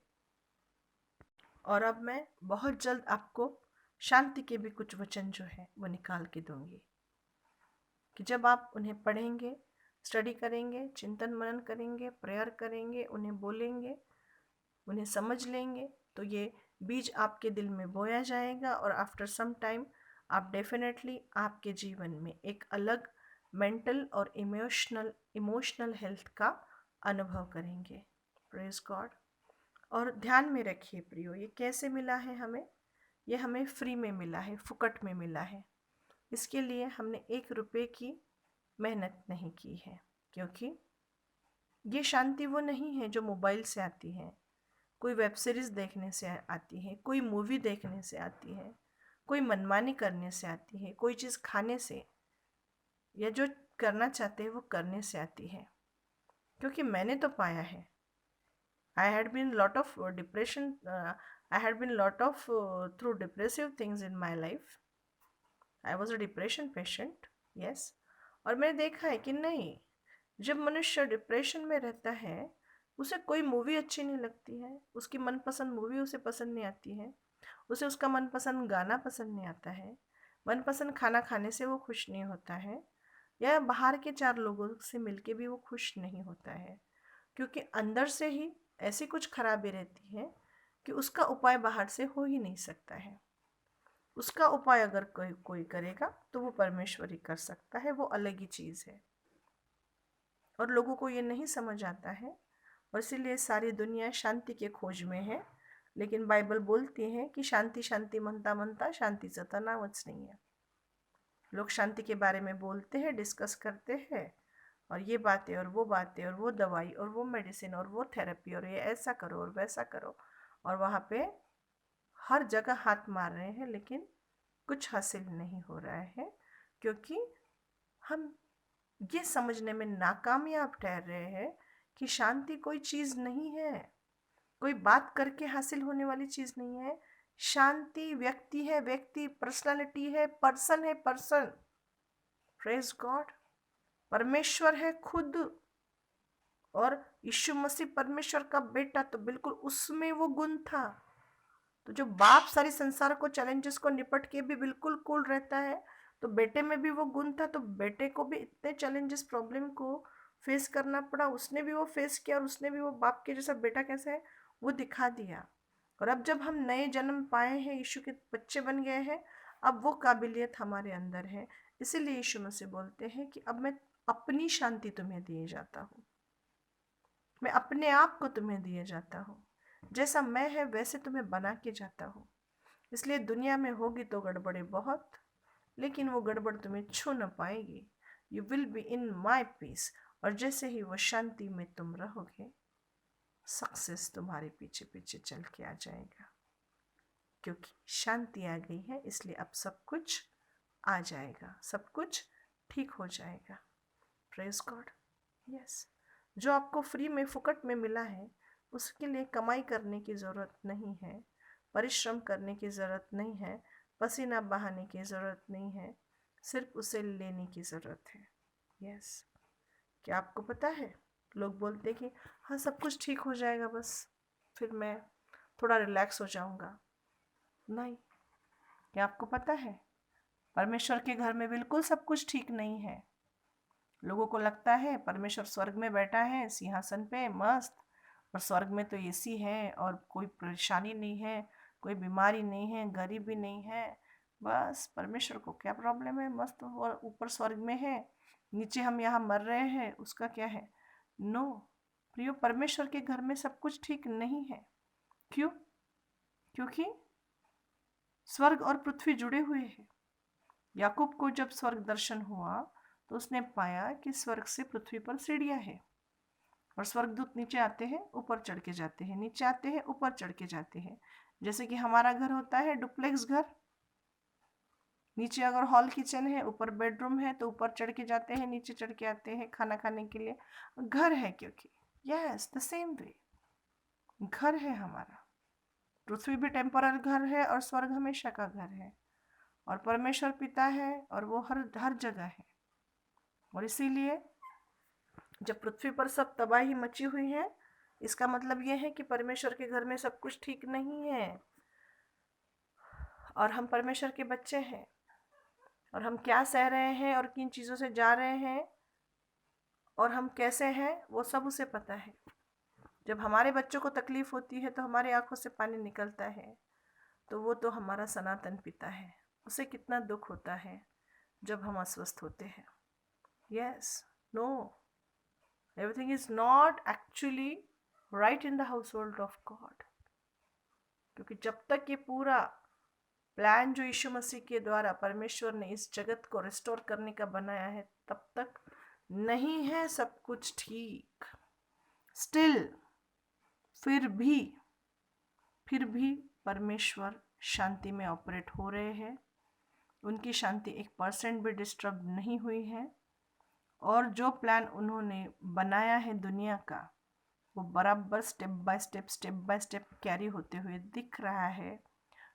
और अब मैं बहुत जल्द आपको शांति के भी कुछ वचन जो है वो निकाल के दूंगी, कि जब आप उन्हें पढ़ेंगे, स्टडी करेंगे, चिंतन मनन करेंगे, प्रेयर करेंगे, उन्हें बोलेंगे, उन्हें समझ लेंगे, तो ये बीज आपके दिल में बोया जाएगा, और आफ्टर सम टाइम आप डेफिनेटली आपके जीवन में एक अलग मेंटल और इमोशनल हेल्थ का अनुभव करेंगे। Praise God. और ध्यान में रखिए प्रियो, ये कैसे मिला है हमें? ये हमें फ्री में मिला है, फुकट में मिला है। इसके लिए हमने 1 रुपये की मेहनत नहीं की है, क्योंकि ये शांति वो नहीं है जो मोबाइल से आती है, कोई वेब सीरीज़ देखने से आती है, कोई मूवी देखने से आती है, कोई मनमानी करने से आती है, कोई चीज़ खाने से, या जो करना चाहते हैं वो करने से आती है। क्योंकि मैंने तो पाया है, I had been lot of depression, I had been lot of through depressive things in my life. I was a depression patient, yes. और मैंने देखा है कि नहीं, जब मनुष्य डिप्रेशन में रहता है, उसे कोई मूवी अच्छी नहीं लगती है, उसकी मनपसंद मूवी उसे पसंद नहीं आती है, उसे उसका मनपसंद गाना पसंद नहीं आता है, मनपसंद खाना खाने से वो खुश नहीं होता है, या बाहर के 4 लोगों से मिलके भी वो खुश नहीं होता है, क्योंकि अंदर से ही ऐसी कुछ खराबी रहती है कि उसका उपाय बाहर से हो ही नहीं सकता है। उसका उपाय अगर कोई करेगा तो वो परमेश्वर ही कर सकता है, वो अलग ही चीज़ है। और लोगों को ये नहीं समझ आता है, और इसीलिए सारी दुनिया शांति के खोज में है। लेकिन बाइबल बोलती है कि शांति शांति मनता मनता शांतीचं तणावच नहीं है। लोग शांति के बारे में बोलते हैं, डिस्कस करते हैं, और ये बातें और वो बातें और वो दवाई और वो मेडिसिन और वो थेरेपी और ये ऐसा करो और वैसा करो, और वहाँ पे हर जगह हाथ मार रहे हैं, लेकिन कुछ हासिल नहीं हो रहा है, क्योंकि हम ये समझने में नाकामयाब ठहर रहे हैं कि शांति कोई चीज़ नहीं है, कोई बात करके हासिल होने वाली चीज़ नहीं है। शांति व्यक्ति है, व्यक्ति पर्सनालिटी है, पर्सन है, पर्सन। Praise God. परमेश्वर है खुद, और यीशु मसीह परमेश्वर का बेटा, तो बिल्कुल उसमें वो गुण था। तो जो बाप सारे संसार को, चैलेंजेस को निपट के भी बिल्कुल कूल रहता है, तो बेटे में भी वो गुण था। तो बेटे को भी इतने चैलेंजेस, प्रॉब्लम को फेस करना पड़ा, उसने भी वो फेस किया, और उसने भी वो बाप के जैसा बेटा कैसे है वो दिखा दिया। और अब जब हम नए जन्म पाए हैं, यीशु के बच्चे बन गए हैं, अब वो काबिलियत हमारे अंदर है। इसीलिए यीशु मसीह बोलते हैं कि अब मैं अपनी शांति तुम्हें दिए जाता हूँ, मैं अपने आप को तुम्हें दिए जाता हूँ, जैसा मैं है वैसे तुम्हें बना के जाता हूँ। इसलिए दुनिया में होगी तो गड़बड़े बहुत, लेकिन वो गड़बड़ तुम्हें छू न पाएगी। You will be in my peace. और जैसे ही वो शांति में तुम रहोगे, सक्सेस तुम्हारे पीछे पीछे चल के आ जाएगा, क्योंकि शांति आ गई है। इसलिए अब सब कुछ आ जाएगा, सब कुछ ठीक हो जाएगा। Praise God. यस, जो आपको फ्री में, फुकट में मिला है, उसके लिए कमाई करने की ज़रूरत नहीं है, परिश्रम करने की ज़रूरत नहीं है, पसीना बहाने की ज़रूरत नहीं है, सिर्फ उसे लेने की ज़रूरत है। यस, क्या आपको पता है, लोग बोलते हैं कि हाँ सब कुछ ठीक हो जाएगा, बस फिर मैं थोड़ा रिलैक्स हो जाऊंगा। नहीं, क्या आपको पता है, परमेश्वर के घर में बिल्कुल सब कुछ ठीक नहीं है। लोगों को लगता है परमेश्वर स्वर्ग में बैठा है सिंहासन पे मस्त, और स्वर्ग में तो एसी है और कोई परेशानी नहीं है, कोई बीमारी नहीं है, गरीबी नहीं है। बस परमेश्वर को क्या प्रॉब्लम है, मस्त और ऊपर स्वर्ग में है, नीचे हम यहाँ मर रहे हैं, उसका क्या है? नो प्रियो, परमेश्वर के घर में सब कुछ ठीक नहीं है। क्यों? क्योंकि स्वर्ग और पृथ्वी जुड़े हुए हैं। याकूब को जब स्वर्ग दर्शन हुआ तो उसने पाया कि स्वर्ग से पृथ्वी पर सीढ़ियाँ हैं, और स्वर्गदूत नीचे आते हैं, ऊपर चढ़ के जाते हैं, नीचे आते हैं, ऊपर चढ़ के जाते हैं। जैसे कि हमारा घर होता है डुप्लेक्स घर, नीचे अगर हॉल किचन है, ऊपर बेडरूम है, तो ऊपर चढ़ के जाते हैं, नीचे चढ़ के आते हैं खाना खाने के लिए। घर है, क्योंकि यस द सेम वे घर है हमारा। पृथ्वी भी टेम्पोरल घर है और स्वर्ग हमेशा का घर है, और परमेश्वर पिता है और वो हर हर जगह है। और इसीलिए जब पृथ्वी पर सब तबाही मची हुई है, इसका मतलब ये है कि परमेश्वर के घर में सब कुछ ठीक नहीं है, और हम परमेश्वर के बच्चे हैं, और हम क्या सह रहे हैं और किन चीज़ों से जा रहे हैं और हम कैसे हैं, वो सब उसे पता है। जब हमारे बच्चों को तकलीफ होती है तो हमारे आंखों से पानी निकलता है, तो वो तो हमारा सनातन पिता है। उसे कितना दुख होता है जब हम अस्वस्थ होते हैं। Yes, no, Everything is not actually right in the household of God. क्योंकि जब तक ये पूरा प्लान जो यीशु मसीह के द्वारा परमेश्वर ने इस जगत को रिस्टोर करने का बनाया है, तब तक नहीं है सब कुछ ठीक। स्टिल फिर भी परमेश्वर शांति में ऑपरेट हो रहे हैं। उनकी शांति 1% भी डिस्टर्ब नहीं हुई है, और जो प्लान उन्होंने बनाया है दुनिया का, वो बराबर स्टेप बाय स्टेप कैरी होते हुए दिख रहा है।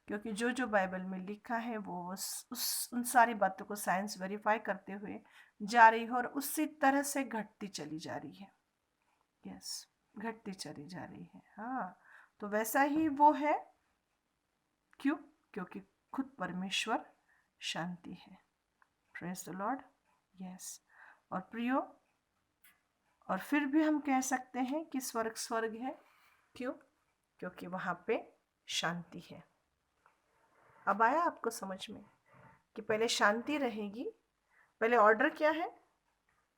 क्योंकि जो जो बाइबल में लिखा है वो उन सारी बातों को साइंस वेरीफाई करते हुए जा रही है, और उसी तरह से घटती चली जा रही है। यस, घटती चली जा रही है। हाँ, तो वैसा ही वो है। क्यों? क्योंकि खुद परमेश्वर शांति है। Praise the Lord. यस, और प्रियो, और फिर भी हम कह सकते हैं कि स्वर्ग है। क्यों? क्योंकि वहाँ पे शांति है। अब आया आपको समझ में कि पहले शांति रहेगी, पहले ऑर्डर क्या है?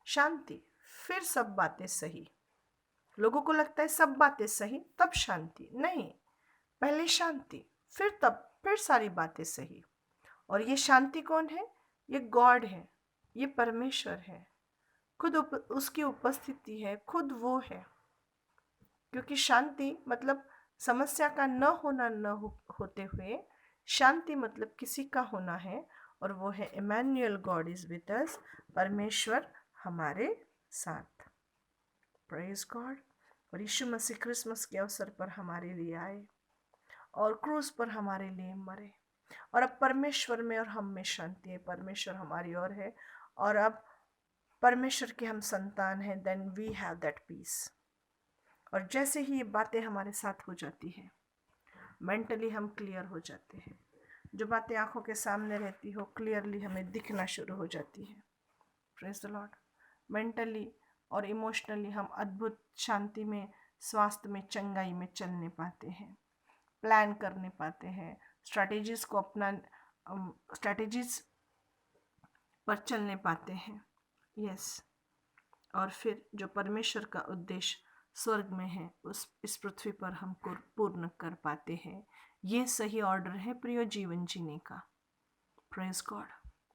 शांति, फिर सब बातें सही। लोगों को लगता है सब बातें सही तब शांति, नहीं, पहले शांति, फिर सारी बातें सही। और ये शांति कौन है? ये गॉड है, ये परमेश्वर है, खुद उसकी उपस्थिति है, खुद वो है। क्योंकि शांति मतलब समस्या का न होना होते हुए शांति मतलब किसी का होना है, और वो है Emmanuel, God is with us, परमेश्वर हमारे साथ। Praise God. और यीशु मसीह क्रिसमस के अवसर पर हमारे लिए आए और क्रूस पर हमारे लिए मरे, और अब परमेश्वर में और हम में शांति है। परमेश्वर हमारी ओर है, और अब परमेश्वर के हम संतान हैं, then we have that peace. और जैसे ही ये बातें हमारे साथ हो जाती है, मेंटली हम क्लियर हो जाते हैं। जो बातें आंखों के सामने रहती हो, क्लियरली हमें दिखना शुरू हो जाती है। Praise the Lord. मेंटली और इमोशनली हम अद्भुत शांति में, स्वास्थ्य में, चंगाई में चलने पाते हैं, प्लान करने पाते हैं, स्ट्रैटेजीज पर चलने पाते हैं। यस, और फिर जो परमेश्वर का उद्देश्य स्वर्ग में है, इस पृथ्वी पर हमको पूर्ण कर पाते हैं। ये सही ऑर्डर है प्रिय जीवन जीने का। प्रेज गॉड,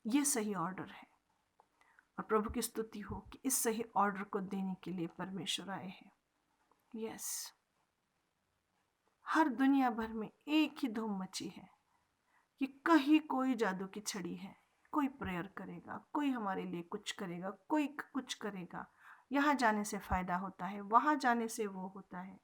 ये सही ऑर्डर है, और प्रभु की स्तुति हो कि इस सही ऑर्डर को देने के लिए परमेश्वर आए हैं। यस, हर दुनिया भर में एक ही धूम मची है कि कहीं कोई जादू की छड़ी है, कोई प्रेयर करेगा, कोई हमारे लिए कुछ करेगा, कोई कुछ करेगा, यहाँ जाने से फ़ायदा होता है, वहाँ जाने से वो होता है,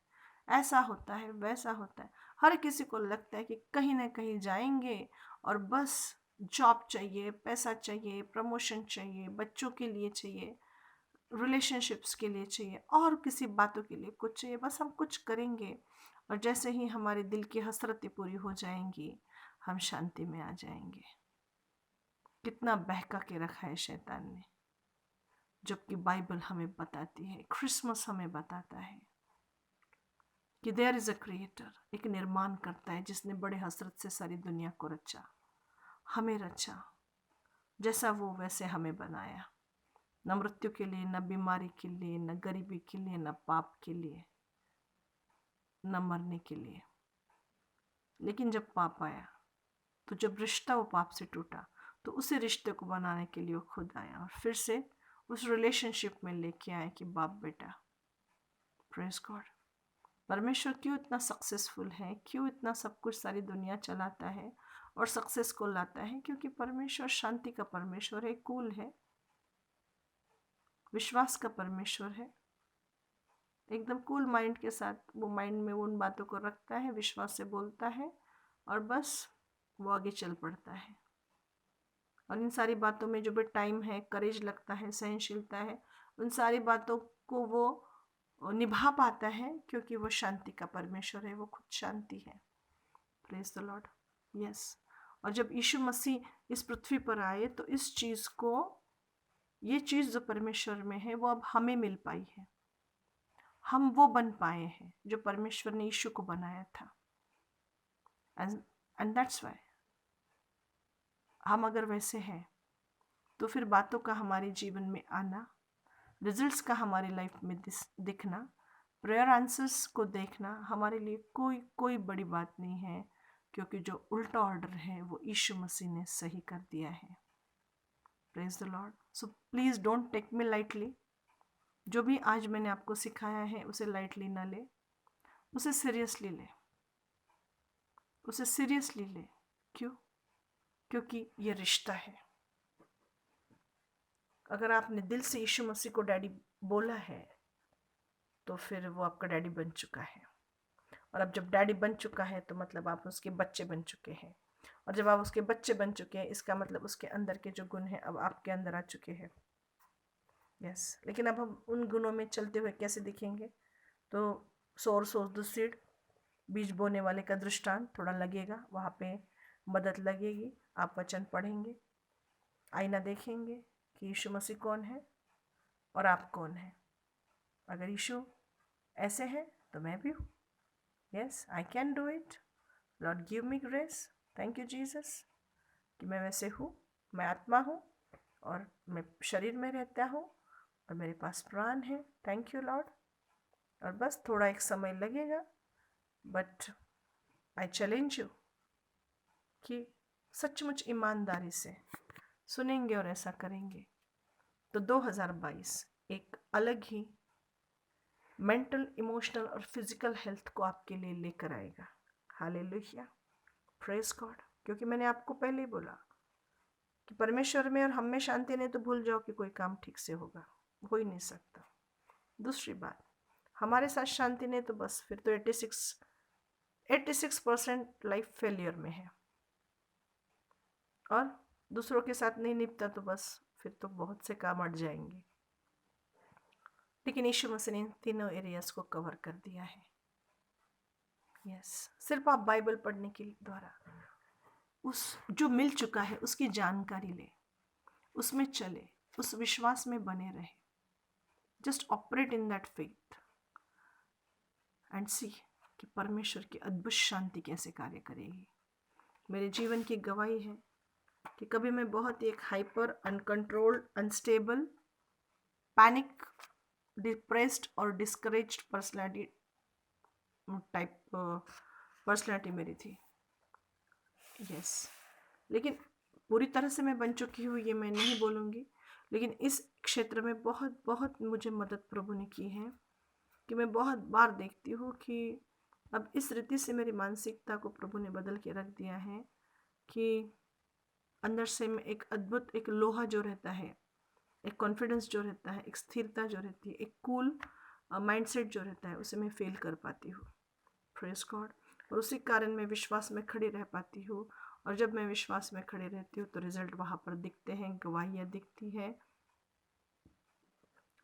ऐसा होता है, वैसा होता है। हर किसी को लगता है कि कहीं ना कहीं जाएंगे और बस जॉब चाहिए, पैसा चाहिए, प्रमोशन चाहिए, बच्चों के लिए चाहिए, रिलेशनशिप्स के लिए चाहिए, और किसी बातों के लिए कुछ चाहिए, बस हम कुछ करेंगे, और जैसे ही हमारे दिल की हसरतें पूरी हो जाएंगी, हम शांति में आ जाएंगे। कितना बहका के रखा है शैतान ने, जबकि बाइबल हमें बताती है, क्रिसमस हमें बताता है कि देयर इज़ अ क्रिएटर, एक निर्माण करता है जिसने बड़े हसरत से सारी दुनिया को रचा, हमें रचा, जैसा वो वैसे हमें बनाया, न मृत्यु के लिए, न बीमारी के लिए, न गरीबी के लिए, न पाप के लिए, न मरने के लिए। लेकिन जब पाप आया, तो जब रिश्ता वो पाप से टूटा, तो उसी रिश्ते को बनाने के लिए वो खुद आया, और फिर से उस रिलेशनशिप में लेके आए कि बाप बेटा। Praise God. परमेश्वर क्यों इतना सक्सेसफुल है, क्यों इतना सब कुछ सारी दुनिया चलाता है और सक्सेस को लाता है? क्योंकि परमेश्वर शांति का परमेश्वर है, कूल है, विश्वास का परमेश्वर है। एकदम कूल माइंड के साथ वो माइंड में उन बातों को रखता है, विश्वास से बोलता है, और बस वो आगे चल पड़ता है। और इन सारी बातों में जो भी टाइम है, करेज लगता है, सहनशीलता है, उन सारी बातों को वो निभा पाता है, क्योंकि वो शांति का परमेश्वर है, वो खुद शांति है। Praise the Lord. यस, और जब यीशु मसीह इस पृथ्वी पर आए, तो इस चीज़ को, ये चीज़ जो परमेश्वर में है, वो अब हमें मिल पाई है। हम वो बन पाए हैं जो परमेश्वर ने यीशु को बनाया था। एंड दैट्स वाई हम अगर वैसे हैं, तो फिर बातों का हमारे जीवन में आना, रिजल्ट्स का हमारी लाइफ में दिखना, प्रेयर आंसर्स को देखना हमारे लिए कोई बड़ी बात नहीं है, क्योंकि जो उल्टा ऑर्डर है वो यीशु मसीह ने सही कर दिया है। Praise the Lord. So please don't take me lightly. जो भी आज मैंने आपको सिखाया है उसे लाइटली ना ले, उसे सीरियसली ले, उसे सीरियसली ले। क्यों? क्योंकि ये रिश्ता है। अगर आपने दिल से यीशु मसीह को डैडी बोला है तो फिर वो आपका डैडी बन चुका है। और अब जब डैडी बन चुका है तो मतलब आप उसके बच्चे बन चुके हैं। और जब आप उसके बच्चे बन चुके हैं, इसका मतलब उसके अंदर के जो गुण हैं अब आपके अंदर आ चुके हैं। यस। लेकिन अब हम उन गुणों में चलते हुए कैसे दिखेंगे? तो सोर सोज द सीड, बीज बोने वाले का दृष्टांत थोड़ा लगेगा, वहाँ पे मदद लगेगी। आप वचन पढ़ेंगे, आईना देखेंगे कि यीशु मसीह कौन है और आप कौन हैं। अगर यीशु ऐसे है तो मैं भी हूँ। Yes, I can do it. Lord give me grace. Thank you Jesus कि मैं वैसे हूँ। मैं आत्मा हूँ और मैं शरीर में रहता हूँ और मेरे पास प्राण है। Thank you Lord. और बस थोड़ा एक समय लगेगा, बट आई चैलेंज यू कि सचमुच ईमानदारी से सुनेंगे और ऐसा करेंगे तो 2022 एक अलग ही मेंटल, इमोशनल और फिजिकल हेल्थ को आपके लिए लेकर आएगा। Hallelujah, praise God. क्योंकि मैंने आपको पहले ही बोला कि परमेश्वर में और हम में शांति नहीं तो भूल जाओ कि कोई काम ठीक से होगा, हो ही नहीं सकता। दूसरी बात, हमारे साथ शांति नहीं तो बस फिर तो 86% लाइफ फेलियर में है। और दूसरों के साथ नहीं निपटा तो बस फिर तो बहुत से काम अट जाएंगे। लेकिन यीशु मसीह ने इन तीनों एरियाज को कवर कर दिया है। यस, सिर्फ आप बाइबल पढ़ने के द्वारा उस जो मिल चुका है उसकी जानकारी ले, उसमें चले, उस विश्वास में बने रहे। Just operate in that faith and see कि परमेश्वर की अद्भुत शांति कैसे कार्य करेगी। मेरे जीवन की गवाही है कि कभी मैं बहुत ही एक hyper, uncontrolled, unstable, panic, depressed और डिस्करेज्ड पर्सनालिटी टाइप पर्सनालिटी मेरी थी। यस, लेकिन पूरी तरह से मैं बन चुकी हूँ ये मैं नहीं बोलूँगी, लेकिन इस क्षेत्र में बहुत बहुत मुझे मदद प्रभु ने की है कि मैं बहुत बार देखती हूँ कि अब इस रीति से मेरी मानसिकता को प्रभु ने बदल के रख दिया है कि अंदर से में एक अद्भुत, एक लोहा जो रहता है, एक कॉन्फिडेंस जो रहता है, एक स्थिरता जो रहती है, एक कूल माइंडसेट जो रहता है, उसे मैं फील कर पाती हूँ। Praise God. और उसी कारण मैं विश्वास में खड़ी रह पाती हूँ। और जब मैं विश्वास में खड़ी रहती हूँ तो रिजल्ट वहाँ पर दिखते हैं, गवाहियाँ दिखती है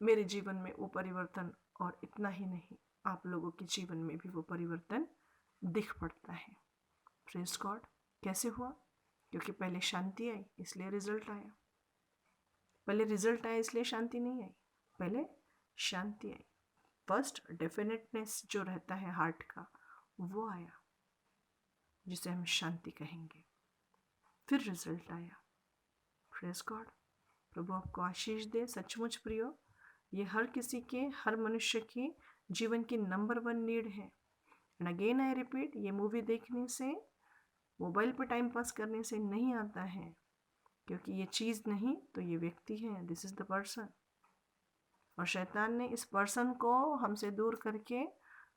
मेरे जीवन में वो परिवर्तन। और इतना ही नहीं, आप लोगों के जीवन में भी वो परिवर्तन दिख पड़ता है। Praise God. कैसे हुआ? क्योंकि पहले शांति आई इसलिए रिजल्ट आया। पहले रिजल्ट आया इसलिए शांति नहीं आई, पहले शांति आई। फर्स्ट डेफिनेटनेस जो रहता है हार्ट का वो आया, जिसे हम शांति कहेंगे, फिर रिजल्ट आया। Praise God. प्रभु आपको आशीष दे। सचमुच प्रियो, ये हर किसी के, हर मनुष्य की जीवन की नंबर 1 नीड है। एंड अगेन आई रिपीट, ये मूवी देखने से, मोबाइल पर टाइम पास करने से नहीं आता है, क्योंकि ये चीज़ नहीं तो ये व्यक्ति है। This is the person. और शैतान ने इस पर्सन को हमसे दूर करके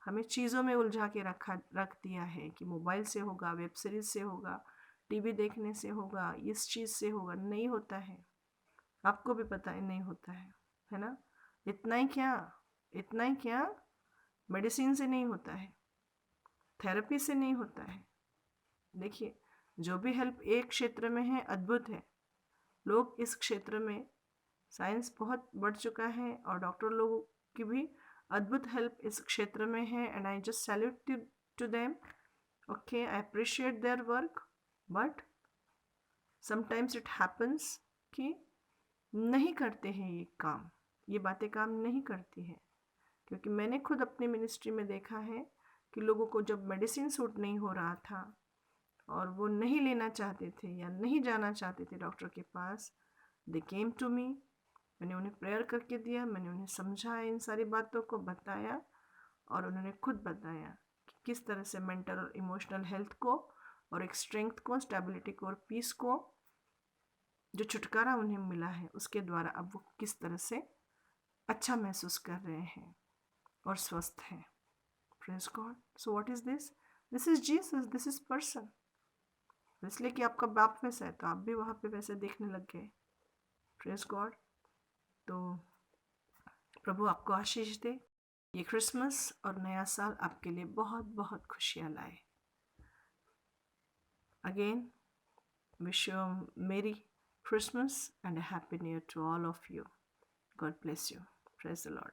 हमें चीज़ों में उलझा के रख दिया है कि मोबाइल से होगा, वेब सीरीज से होगा, टीवी देखने से होगा, इस चीज़ से होगा। नहीं होता है, आपको भी पता है नहीं होता है ना। इतना ही क्या, मेडिसिन से नहीं होता है, थेरेपी से नहीं होता है। देखिए, जो भी हेल्प एक क्षेत्र में है अद्भुत है। लोग इस क्षेत्र में, साइंस बहुत बढ़ चुका है और डॉक्टर लोगों की भी अद्भुत हेल्प इस क्षेत्र में है। And I just salute to them. Okay, I appreciate their work, but sometimes it happens कि नहीं करते हैं ये काम, ये बातें काम नहीं करती हैं। क्योंकि मैंने खुद अपनी मिनिस्ट्री में देखा है कि लोगों को जब मेडिसिन सूट नहीं हो रहा था और वो नहीं लेना चाहते थे या नहीं जाना चाहते थे डॉक्टर के पास, दे केम टू मी मैंने उन्हें प्रेयर करके दिया, मैंने उन्हें समझाया, इन सारी बातों को बताया, और उन्होंने खुद बताया कि किस तरह से मेंटल और इमोशनल हेल्थ को और एक स्ट्रेंथ को, स्टेबिलिटी को और पीस को, जो छुटकारा उन्हें मिला है उसके द्वारा अब वो किस तरह से अच्छा महसूस कर रहे हैं और स्वस्थ हैं। Praise God. So what is this? This is Jesus, this is person. इसलिए कि आपका बाप वैसा है तो आप भी वहाँ पे वैसे देखने लग गए। Praise God. तो प्रभु आपको आशीष दे। ये क्रिसमस और नया साल आपके लिए बहुत बहुत खुशियाँ लाए। Again wish you a Merry Christmas and a Happy New Year to all of you. God bless you. Praise the Lord.